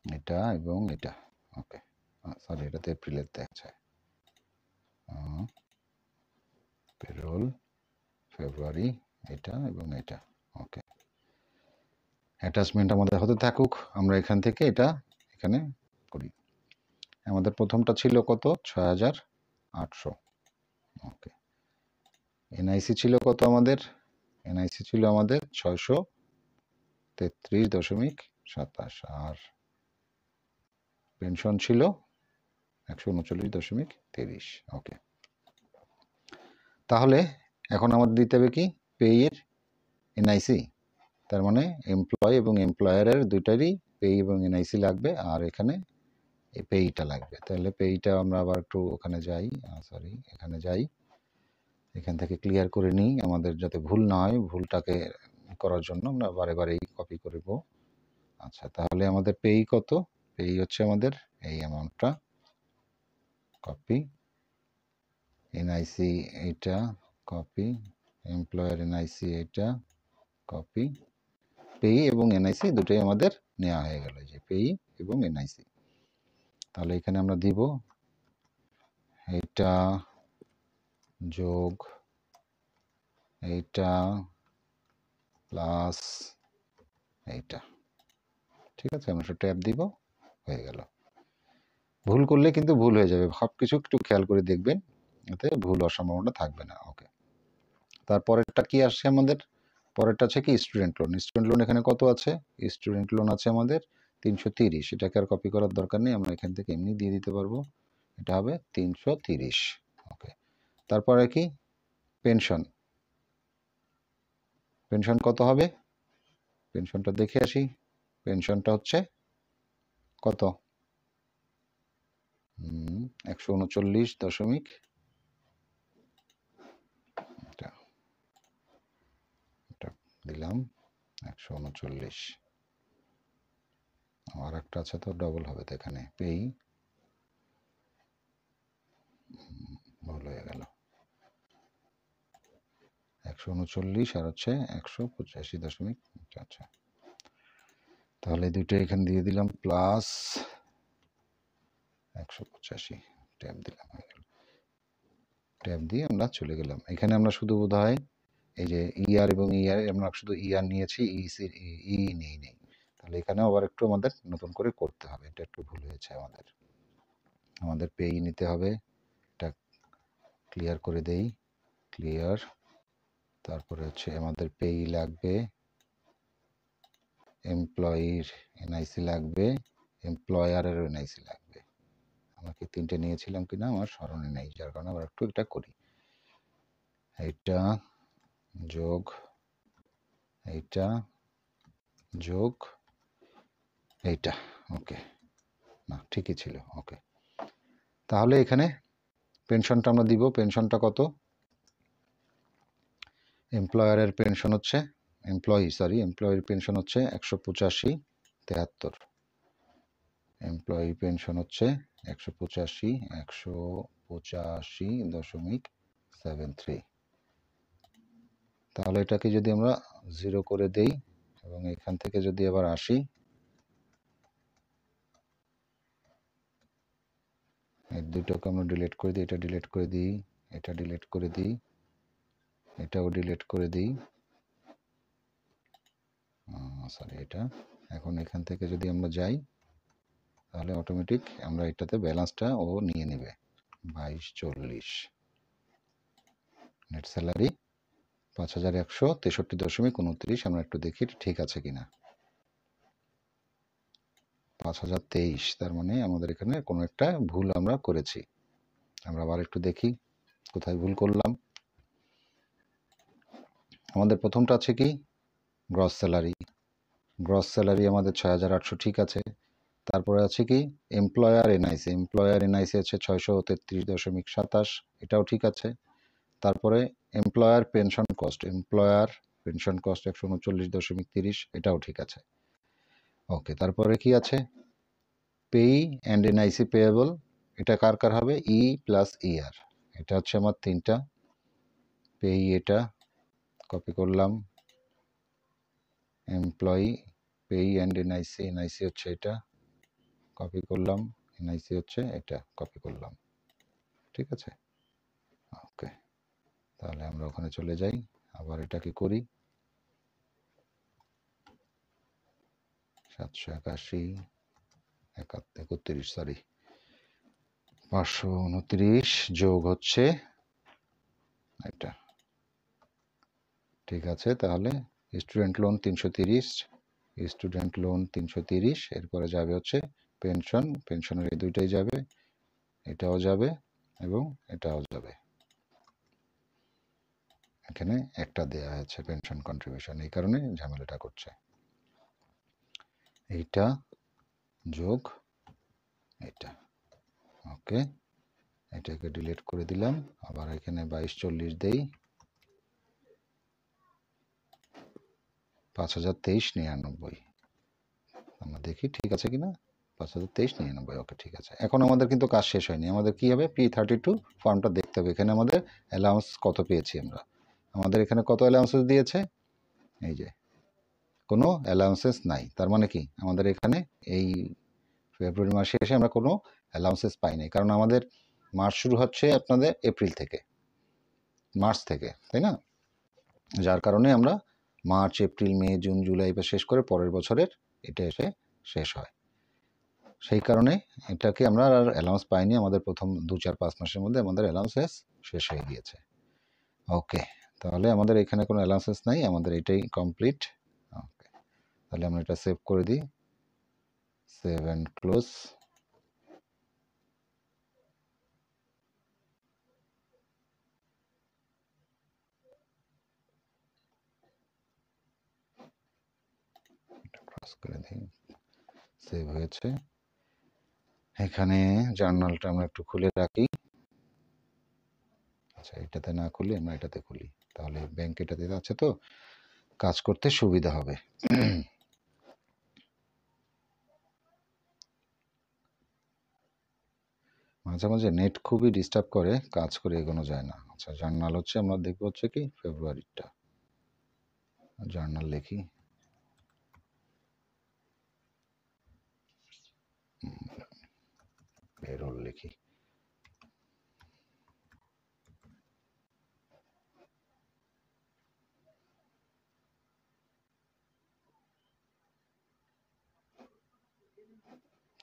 [SPEAKER 1] এটা এবং এটা। ওকে, সরি এটাতে এপ্রিলের দেখাচ্ছে, পেরোল ফেব্রুয়ারি, এটা এবং এটা। ওকে, অ্যাটাচমেন্ট আমাদের হতে থাকুক, আমরা এখান থেকে এটা এখানে করি। আমাদের প্রথমটা ছিল কত, 6800। ওকে, এনআইসি ছিল কত আমাদের, এনআইসি ছিল আমাদের 633.27, আর পেনশন ছিল 139.30। ওকে, তাহলে এখন আমাদের দিতে হবে কি পেয়ের এনআইসি, তার মানে এমপ্লয় এবং এমপ্লয়ারের দুইটারই পে এবং এনআইসি লাগবে, আর এখানে এই পেইটা লাগবে। তাহলে পেইটা আমরা আবার একটু ওখানে যাই, সরি এখানে যাই, এখান থেকে ক্লিয়ার করে নিই আমাদের যাতে ভুল না হয়। ভুলটাকে করার জন্য আমরা বারে বারেই কপি করব। আচ্ছা, তাহলে আমাদের পেই কত? পেই হচ্ছে আমাদের এই অ্যামাউন্টটা, কপি, এনআইসি এইটা কপি, এমপ্লয়ার এনআইসি এইটা কপি, পেই এবং এনআইসি দুটোই আমাদের নেওয়া হয়ে গেল, যে পেই এবং এনআইসি। তাহলে এখানে আমরা দিব এইটা যোগ এইটা প্লাস এইটা, ঠিক আছে, আমরা ট্যাব দিব, হয়ে গেল। ভুল করলে কিন্তু ভুল হয়ে যাবে, সব কিছু একটু খেয়াল করে দেখবেন, এতে ভুল হওয়ার সম্ভাবনা থাকবে না। ওকে, তারপরেরটা কি আসছে আমাদের? পরেরটা আছে কি স্টুডেন্ট লোন। স্টুডেন্ট লোন এখানে কত আছে? স্টুডেন্ট লোন আছে আমাদের 330। এটাকে আর কপি করার দরকার নেই, আমরা এখান থেকে এমনি দিয়ে দিতে পারবো। এটা হবে 330। ওকে, তারপরে কি পেনশন। পেনশন কত হবে? পেনশনটা দেখে আসি। পেনশনটা হচ্ছে কত? 139 দিলাম 139। আর একটা আছে তো ডবল হবে তো, এখানে পেই ভুল হয়ে গেল, 139 আর হচ্ছে 185.। আচ্ছা, তাহলে দুটো এখানে দিয়ে দিলাম প্লাস 185, ট্যাব দিলাম, হয়ে গেল। ট্যাব দিয়ে আমরা চলে গেলাম। এখানে আমরা শুধু বোধহয় এই যে ইআর এবং ইআর, আমরা শুধু ইআর নিয়েছি, ই নেই নেই। তাহলে এখানে আবার একটু আমাদের নতুন করে করতে হবে, এটা একটু ভুল হয়েছে আমাদের। আমাদের পেই নিতে হবে, এটা ক্লিয়ার করে দেই, ক্লিয়ার। তারপরে হচ্ছে আমাদের পেই লাগবে, এমপ্লয়ির এনআইসি লাগবে, এমপ্লয়ারের এনআইসি লাগবে। আমরা কি তিনটে নিয়েছিলাম কিনা আমার স্মরণে নেই, যার কারণে আমরা একটু এটা করি। এইটা যোগ এইটা যোগ এইটা। ওকে, না ঠিকই ছিল। ওকে, তাহলে এখানে পেনশনটা আমরা দিব। পেনশনটা কত? এমপ্লয়ারের পেনশন হচ্ছে এমপ্লয়ির পেনশন হচ্ছে 185.73। এমপ্লয়ি পেনশন হচ্ছে 185.73। তাহলে এটাকে যদি আমরা 0 করে দেই এবং এখান থেকে যদি আবার আসি, এই দুটোকে আমরা ডিলিট করে দিই, এটা ডিলিট করে দিই, এটা ডিলিট করে দিই, এটাও ডিলিট করে দিই, সরি এটা। এখন এখান থেকে যদি আমরা যাই, তাহলে অটোমেটিক আমরা এটাতে ব্যালেন্সটা ও নিয়ে নেবে 2240। Net salary 5163.29। আমরা একটু দেখি ঠিক আছে কিনা। 5023, তার মানে আমাদের এখানে কোনো একটা ভুল আমরা করেছি। আমরা আবার একটু দেখি কোথায় ভুল করলাম। আমাদের প্রথমটা আছে কি গ্রস স্যালারি। গ্রস স্যালারি আমাদের 6800, ঠিক আছে। তারপরে আছে কি এমপ্লয়ার এনআইসি। এমপ্লয়ার এনআইসি আছে 633.27, এটাও ঠিক আছে। তারপরে এমপ্লয়ার পেনশন কস্ট, 139.30, এটাও ঠিক আছে। ওকে, তারপরে কি আছে পেই অ্যান্ড এনআইসি পেয়েবল, এটা কার কার হবে? E plus ER. এটা হচ্ছে আমার তিনটা পেই, এটা কপি করলাম, employee pay and NIC, NIC হচ্ছে এটা, কপি করলাম, এনআইসি হচ্ছে এটা, কপি করলাম, ঠিক আছে। ওকে, তাহলে আমরা ওখানে চলে যাই, আবার এটাকে করি 781 সরি 529 যোগ হচ্ছে এটা, ঠিক আছে। তাহলে স্টুডেন্ট লোন 330, স্টুডেন্ট লোন 330, এরপরে যাবে হচ্ছে পেনশন, পেনশনের এই দুইটাই যাবে, এটাও যাবে এবং এটাও যাবে। এখানে একটা দেয়া আছে পেনশন কন্ট্রিবিউশন, এই কারণে ঝামেলাটা করছে। এইটা যোগ এটা, ওকে, এটাকে ডিলিট করে দিলাম। আবার এখানে 2240 দেই, 5023.99। আমরা দেখি ঠিক আছে কিনা, 5023.99, ওকে ঠিক আছে। এখন আমাদের কিন্তু কাজ শেষ হয়নি, আমাদের কি হবে, P32 ফর্মটা দেখতে হবে। এখানে আমাদের অ্যালাউন্স কত পেয়েছি আমরা, আমাদের এখানে কত অ্যালাউন্সেস দিয়েছে, এই যে কোনো অ্যালাউন্সেস নাই। তার মানে কি আমাদের এখানে এই ফেব্রুয়ারি মাসে এসে আমরা কোনো অ্যালাউন্সেস পাই নাই, কারণ আমাদের মাস শুরু হচ্ছে আপনাদের এপ্রিল থেকে, মার্চ থেকে, তাই না? যার কারণে আমরা মার্চ, এপ্রিল, মে, জুন, জুলাই শেষ করে পরের বছরের এটা এসে শেষ হয়। সেই কারণে এটাকে আমরা আর অ্যালাউন্স পাইনি, আমাদের প্রথম 2-4-5 মাসের মধ্যে আমাদের অ্যালাউন্সেস শেষ হয়ে গিয়েছে। ওকে, তাহলে আমাদের এখানে কোনো অ্যালাউন্সেস নাই, আমাদের এটাই কমপ্লিট। ওকে, তাহলে আমরা এটা সেভ করে দিই, সেভ অ্যান্ড ক্লোজ। ক্রস করে দিই, সেভ হয়েছে। এখানে জার্নালটা আমরা একটু খুলে রাখি। আচ্ছা, এটাতে না খুলে আমরা এটাতে খুলি, তাহলে ব্যাংক এটাতে আছে তো কাজ করতে সুবিধা হবে। মাঝে মাঝে নেট খুবই ডিস্টার্ব করে, কাজ করে এগোনো যায় না। আচ্ছা, জার্নাল হচ্ছে আমরা দেখবো হচ্ছে কি ফেব্রুয়ারিটা, জার্নাল লিখি, পেরোল লিখি।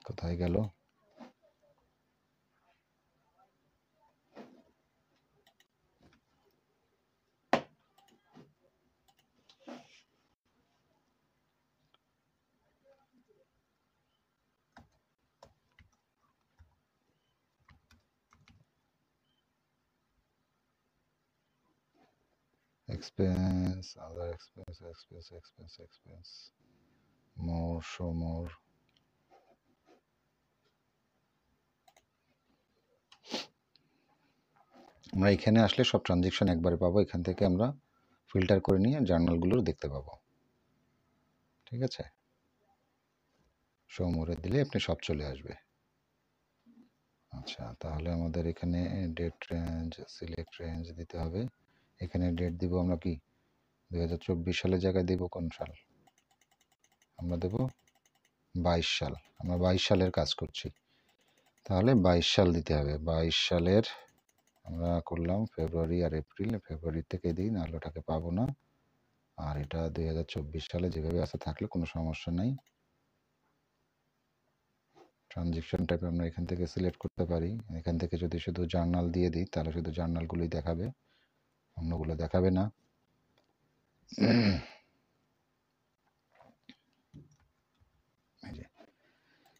[SPEAKER 1] কোথায় গেল, এক্সপেন্স, আদার এক্সপেন্স, এক্সপেন্স, এক্সপেন্স, এক্সপেন্স, মোর, শো মোর। আমরা এখানে আসলে সব ট্রানজেকশন একবারে পাবো, এখান থেকে আমরা ফিল্টার করে নিয়ে জার্নালগুলো দেখতে পাবো। ঠিক আছে, শো মোরে দিলে আপনি সব চলে আসবে। আচ্ছা, তাহলে আমাদের এখানে ডেট রেঞ্জ, সিলেক্ট রেঞ্জ দিতে হবে। এখানে ডেট দিব আমরা কি 2024 সালের জায়গায় দেব কোন সাল, আমরা দেব 22 সাল, আমরা 22 সালের কাজ করছি, তাহলে 22 সাল দিতে হবে। 22 সালের আমরা করলাম ফেব্রুয়ারি আর এপ্রিল, ফেব্রুয়ারি থেকে দিই, নাহলে ওটাকে পাবো না। আর এটা 2024 সালে যেভাবে আসা থাকলে কোনো সমস্যা নাই। ট্রানজেকশন টাইপ আমরা এখান থেকে সিলেক্ট করতে পারি। এখান থেকে যদি শুধু জার্নাল দিয়ে দিই তাহলে শুধু জার্নালগুলোই দেখাবে, অন্যগুলো দেখাবে না।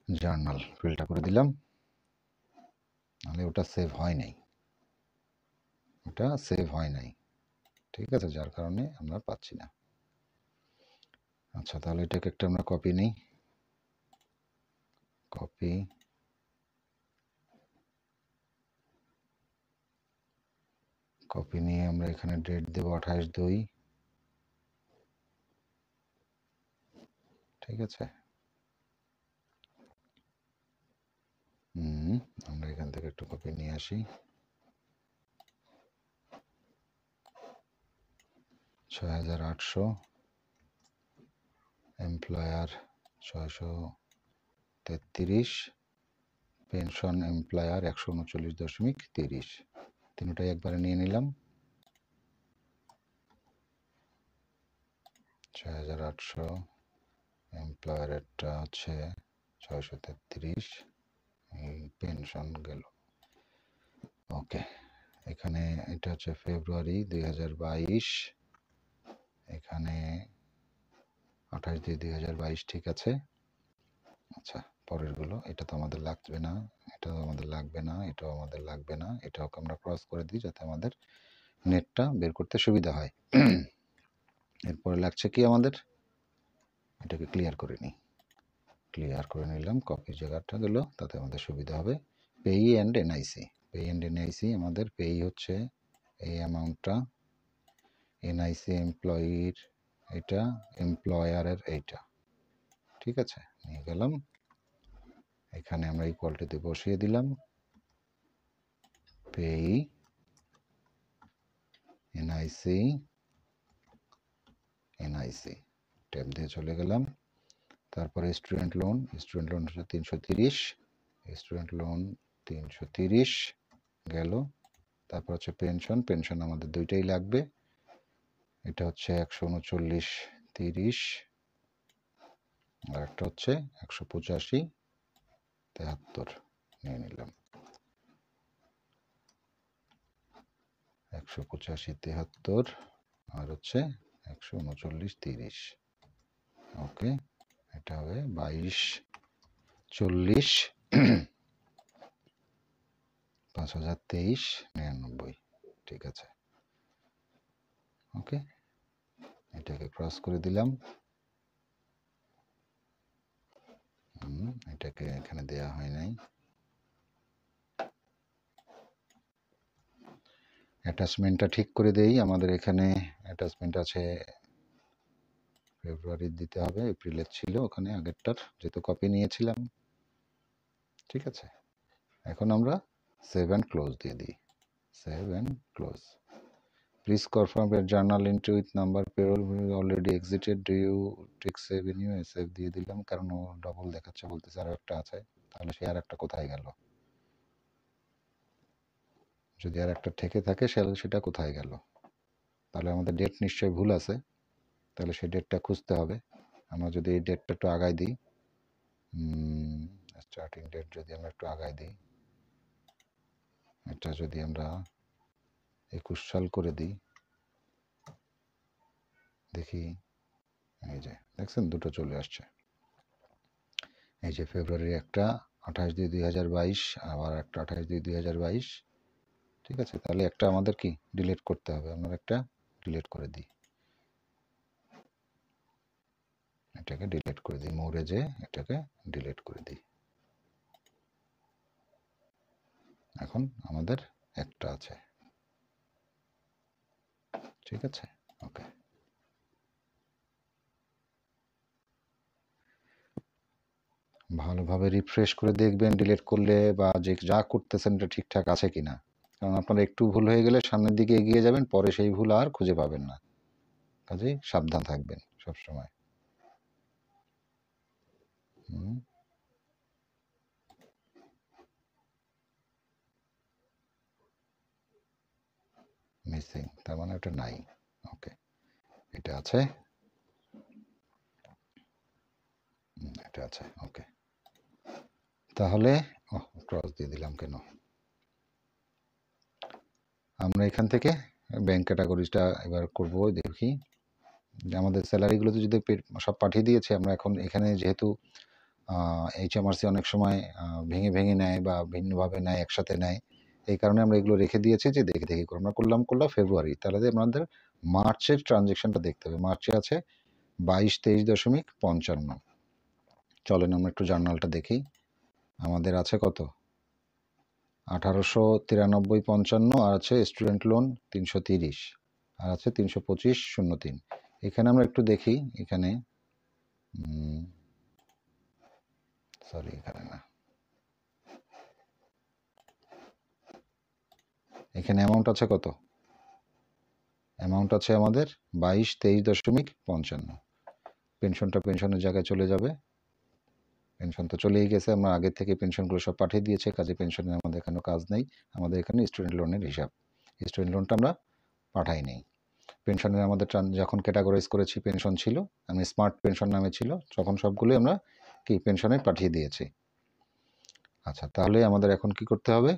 [SPEAKER 1] জার্নাল ফিল্টার করে দিলাম, নাহলে ওটা সেভ হয় নাই, ওটা সেভ হয় নাই, ঠিক আছে, যার কারণে আমরা পাচ্ছি না। আচ্ছা, তাহলে এটাকে একটা আমরা কপি নিই, কপি, কপি নিয়ে আমরা এখানে ডেট দেব 28/2, ঠিক আছে। আমরা এখান থেকে একটু কপি নিয়ে আসি, 6800, এমপ্লয়ার 633, পেনশন এমপ্লয়ার 139.30, তিনটাই একবারে নিয়ে নিলাম। 6800, এমপ্লয়ারেরটা হচ্ছে 633, এই পেনশন গেল। ওকে, এখানে এটা হচ্ছে ফেব্রুয়ারি 2022, এখানে 28/2/2022, ঠিক আছে। আচ্ছা, পরেরগুলো, এটা তো আমাদের লাগবে না, এটাও আমাদের লাগবে না, এটাও আমাদের লাগবে না, এটাও আমরা ক্রস করে দিই যাতে আমাদের নেটটা বের করতে সুবিধা হয়। এরপরে লাগছে কি আমাদের, এটাকে ক্লিয়ার করে নিই, ক্লিয়ার করে নিলাম, কপি জায়গাটা গেল, তাতে আমাদের সুবিধা হবে। PAYE and NIC, PAYE and NIC আমাদের পেই হচ্ছে এই অ্যামাউন্টটা, এনআইসি এমপ্লয়ির এটা, এমপ্লয়ারের এইটা, ঠিক আছে, নিয়ে গেলাম এখানে আমরা ইকুয়ালটিতে বসিয়ে দিলাম, পেই এনআইসি, এনআইসি ট্যাব দিয়ে চলে গেলাম। তারপরে স্টুডেন্ট লোন, স্টুডেন্ট লোন হচ্ছে 330, স্টুডেন্ট লোন 330 গেল। তারপর হচ্ছে পেনশন, পেনশন আমাদের দুইটাই লাগবে, এটা হচ্ছে 139.30 আর একটা হচ্ছে 185.73 নিয়ে নিলাম, 185.73 আর হচ্ছে 139.30, ওকে, এটা হবে 2240 5023.99, ঠিক আছে, ওকে, এটাকে ক্রস করে দিলাম, এটাকে এখানে দেয়া হয় নাই, অ্যাটাচমেন্টটা ঠিক করে দেই, আমাদের এখানে অ্যাটাচমেন্ট আছে ফেব্রুয়ারির দিতে হবে, এপ্রিলের ছিল ওখানে আগেরটার, যেহেতু কপি নিয়েছিলাম, ঠিক আছে। এখন আমরা সেভ অ্যান্ড ক্লোজ দিয়ে দিই, save and close. Please confirm এর journal entry with number payroll already exited, do you take save in you, save দিয়ে দিলাম, কারণ ও ডবল দেখাচ্ছে, বলতেছে আরও একটা আছে, তাহলে সে আর একটা কোথায় গেল, যদি আর একটা থেকে থাকে সেটা কোথায় গেল, তাহলে আমাদের ডেট নিশ্চয়ই ভুল আছে, তাহলে সেই ডেটটা খুঁজতে হবে। আমরা যদি এই ডেটটা একটু আগায় দিই, স্টার্টিং ডেট যদি আমরা একটু আগায় দিই, এটা যদি আমরা 21 সাল করে দিই, দেখি, এই যে দেখছেন দুটো চলে আসছে, এই যে ফেব্রুয়ারি একটা 28/2/2022, আবার একটা 28/2/2022, ঠিক আছে, তাহলে একটা আমাদের কি ডিলিট করতে হবে, আমরা একটা ডিলিট করে দিই, এটাকে ডিলিট করে দিই, মোরে যে এটাকে ডিলিট করে দিই, এখন আমাদের একটা আছে, ঠিক আছে, ওকে। ভালোভাবে রিফ্রেশ করে দেখবেন ডিলিট করলে বা যে যা করতেছেন এটা ঠিকঠাক আছে কিনা, কারণ আপনার একটু ভুল হয়ে গেলে সামনের দিকে এগিয়ে যাবেন, পরে সেই ভুল আর খুঁজে পাবেন না, কাজেই সাবধান থাকবেন সবসময়। মিসিং, তার মানে ওটা নাই, ওকে, এটা আছে, এটা আছে, ওকে, তাহলে ক্রস দিয়ে দিলাম কেন, আমরা এখান থেকে ব্যাংক ক্যাটাগরিটা এবার করব, দেখি আমাদের স্যালারিগুলোতে যদি সব পাঠিয়ে দিয়েছে, আমরা এখন এখানে যেহেতু HMRC অনেক সময় ভেঙে ভেঙে নেয় বা ভিন্নভাবে নেয়, একসাথে নেয়, এই কারণে আমরা এগুলো রেখে দিয়েছি যে দেখে দেখে আমরা করলাম ফেব্রুয়ারি, তাহলে আমাদের মার্চের ট্রানজেকশনটা দেখতে হবে, মার্চে আছে 2223.55, চলেন আমরা একটু জার্নালটা দেখি, আমাদের আছে কত 1893.55, আর আছে স্টুডেন্ট লোন 330, আর আছে 325.03, এখানে আমরা একটু দেখি, এখানে সরি এখানে না, এখানে অ্যামাউন্ট আছে কত, অ্যামাউন্ট আছে আমাদের 2223.55, পেনশনটা পেনশনের জায়গায় চলে যাবে, পেনশন তো চলেই গেছে, আমরা আগে থেকে পেনশনগুলো সব পাঠিয়ে দিয়েছে, কাজে পেনশনের আমাদের এখানে কাজ নেই, আমাদের এখানে স্টুডেন্ট লোনের হিসাব, স্টুডেন্ট লোনটা আমরা পাঠাই নেই, পেনশনের আমাদের যখন ক্যাটাগরাইজ করেছি পেনশন ছিল, আমি স্মার্ট পেনশন নামে ছিল, তখন সবগুলোই আমরা কি পেনশনে পাঠিয়ে দিয়েছি। আচ্ছা, তাহলে আমাদের এখন কি করতে হবে,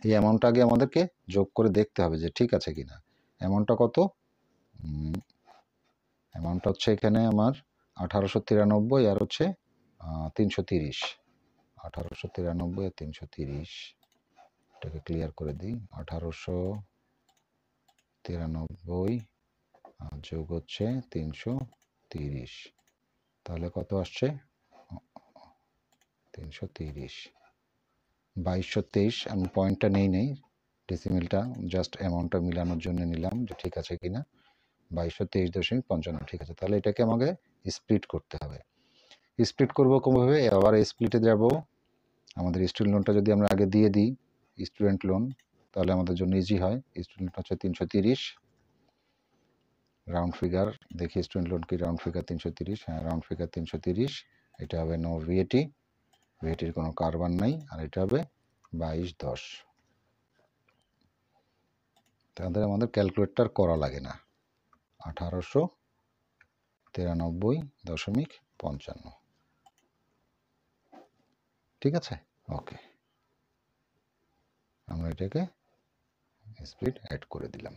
[SPEAKER 1] এই অ্যামাউন্টটা আগে আমাদেরকে যোগ করে দেখতে হবে যে ঠিক আছে কিনা, অ্যামাউন্টটা কত, অ্যামাউন্টটা হচ্ছে এখানে আমার 1893 আর হচ্ছে 330, 1893 আর 330, এটাকে ক্লিয়ার করে দিই। 1893 যোগ হচ্ছে 330, তাহলে কত আসছে? 330, 2223। আমি পয়েন্টটা নেই ডেসিমেলটা জাস্ট অ্যামাউন্টটা মিলানোর জন্য নিলাম যে ঠিক আছে কিনা। 2223.55, ঠিক আছে। তাহলে এটাকে আমাকে স্প্লিট করতে হবে। স্প্লিট করব কোনোভাবে, আবার স্প্লিটে যাব। আমাদের স্টুডেন্ট লোনটা যদি আমরা আগে দিয়ে দিই স্টুডেন্ট লোন, তাহলে আমাদের জন্য ইজি হয়। স্টুডেন্ট হচ্ছে 330, রাউন্ড ফিগার দেখি স্টুডেন্ট লোন কি রাউন্ড ফিগার 330, হ্যাঁ রাউন্ড ফিগার 330। এটা হবে নো ভিএটি, ভিএটির কোনো কারবার নাই। আর এটা হবে 2210। তাদের আমাদের ক্যালকুলেটর করা লাগে না। 1893.55, ঠিক আছে। ওকে, আমরা এটাকে স্প্লিট অ্যাড করে দিলাম।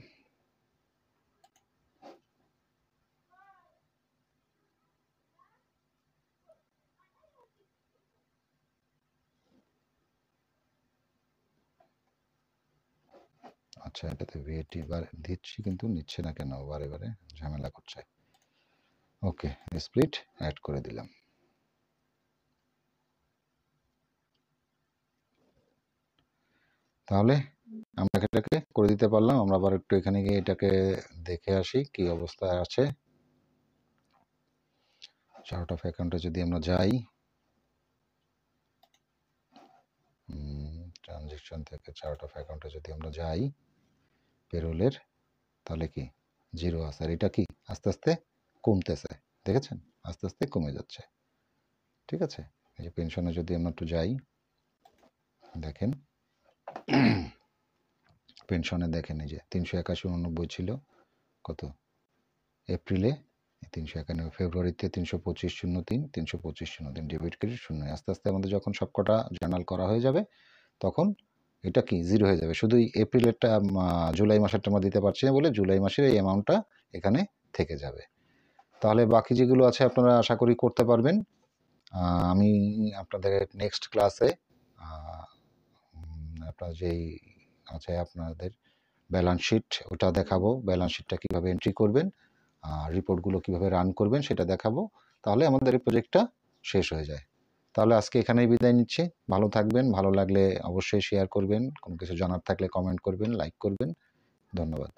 [SPEAKER 1] আচ্ছা, এটাতে ভিএটি বার দিচ্ছি কিন্তু নিচ্ছে না কেন, বারে বারে ঝামেলা করছে। ওকে, স্প্লিট অ্যাড করে দিলাম। তাহলে আমরা এটাকে করে দিতে পারলাম। আমরা আবার একটু এখানে গিয়ে এটাকে দেখে আসি কি অবস্থায় আছে। চার্ট অফ অ্যাকাউন্টে যদি আমরা যাই, ট্রানজেকশন থেকে চার্ট অফ অ্যাকাউন্টে যদি আমরা যাই পেরোলের, তাহলে কি জিরো আছে। আর এটা কি আস্তে আস্তে কমতেছে, দেখেছেন আস্তে আস্তে কমে যাচ্ছে, ঠিক আছে। এই যে পেনশনে যদি আমরা একটু যাই, দেখেন পেনশনে দেখেন এই যে 381.89 ছিল কত এপ্রিলে, 391, ফেব্রুয়ারিতে 325.03, 325.03 ডেবিট ক্রেডিট শূন্য। আস্তে আস্তে আমাদের যখন সবকটা জার্নাল করা হয়ে যাবে তখন এটা কি জিরো হয়ে যাবে। শুধু এপ্রিলেরটা জুলাই মাসেরটা আমরা দিতে পারছি না বলে জুলাই মাসের এই অ্যামাউন্টটা এখানে থেকে যাবে। তাহলে বাকি যেগুলো আছে আপনারা আশা করি করতে পারবেন। আমি আপনাদের নেক্সট ক্লাসে আপনার যেই আছে আপনাদের ব্যালেন্স শিট ওটা দেখাবো, ব্যালেন্স শিটটা কীভাবে এন্ট্রি করবেন, রিপোর্টগুলো কীভাবে রান করবেন সেটা দেখাবো। তাহলে আমাদের এই প্রজেক্টটা শেষ হয়ে যায়। তাহলে আজকে এখানেই বিদায় নিচ্ছি। ভালো থাকবেন, ভালো লাগলে অবশ্যই শেয়ার করবেন, কোনো কিছু জানার থাকলে কমেন্ট করবেন, লাইক করবেন। ধন্যবাদ।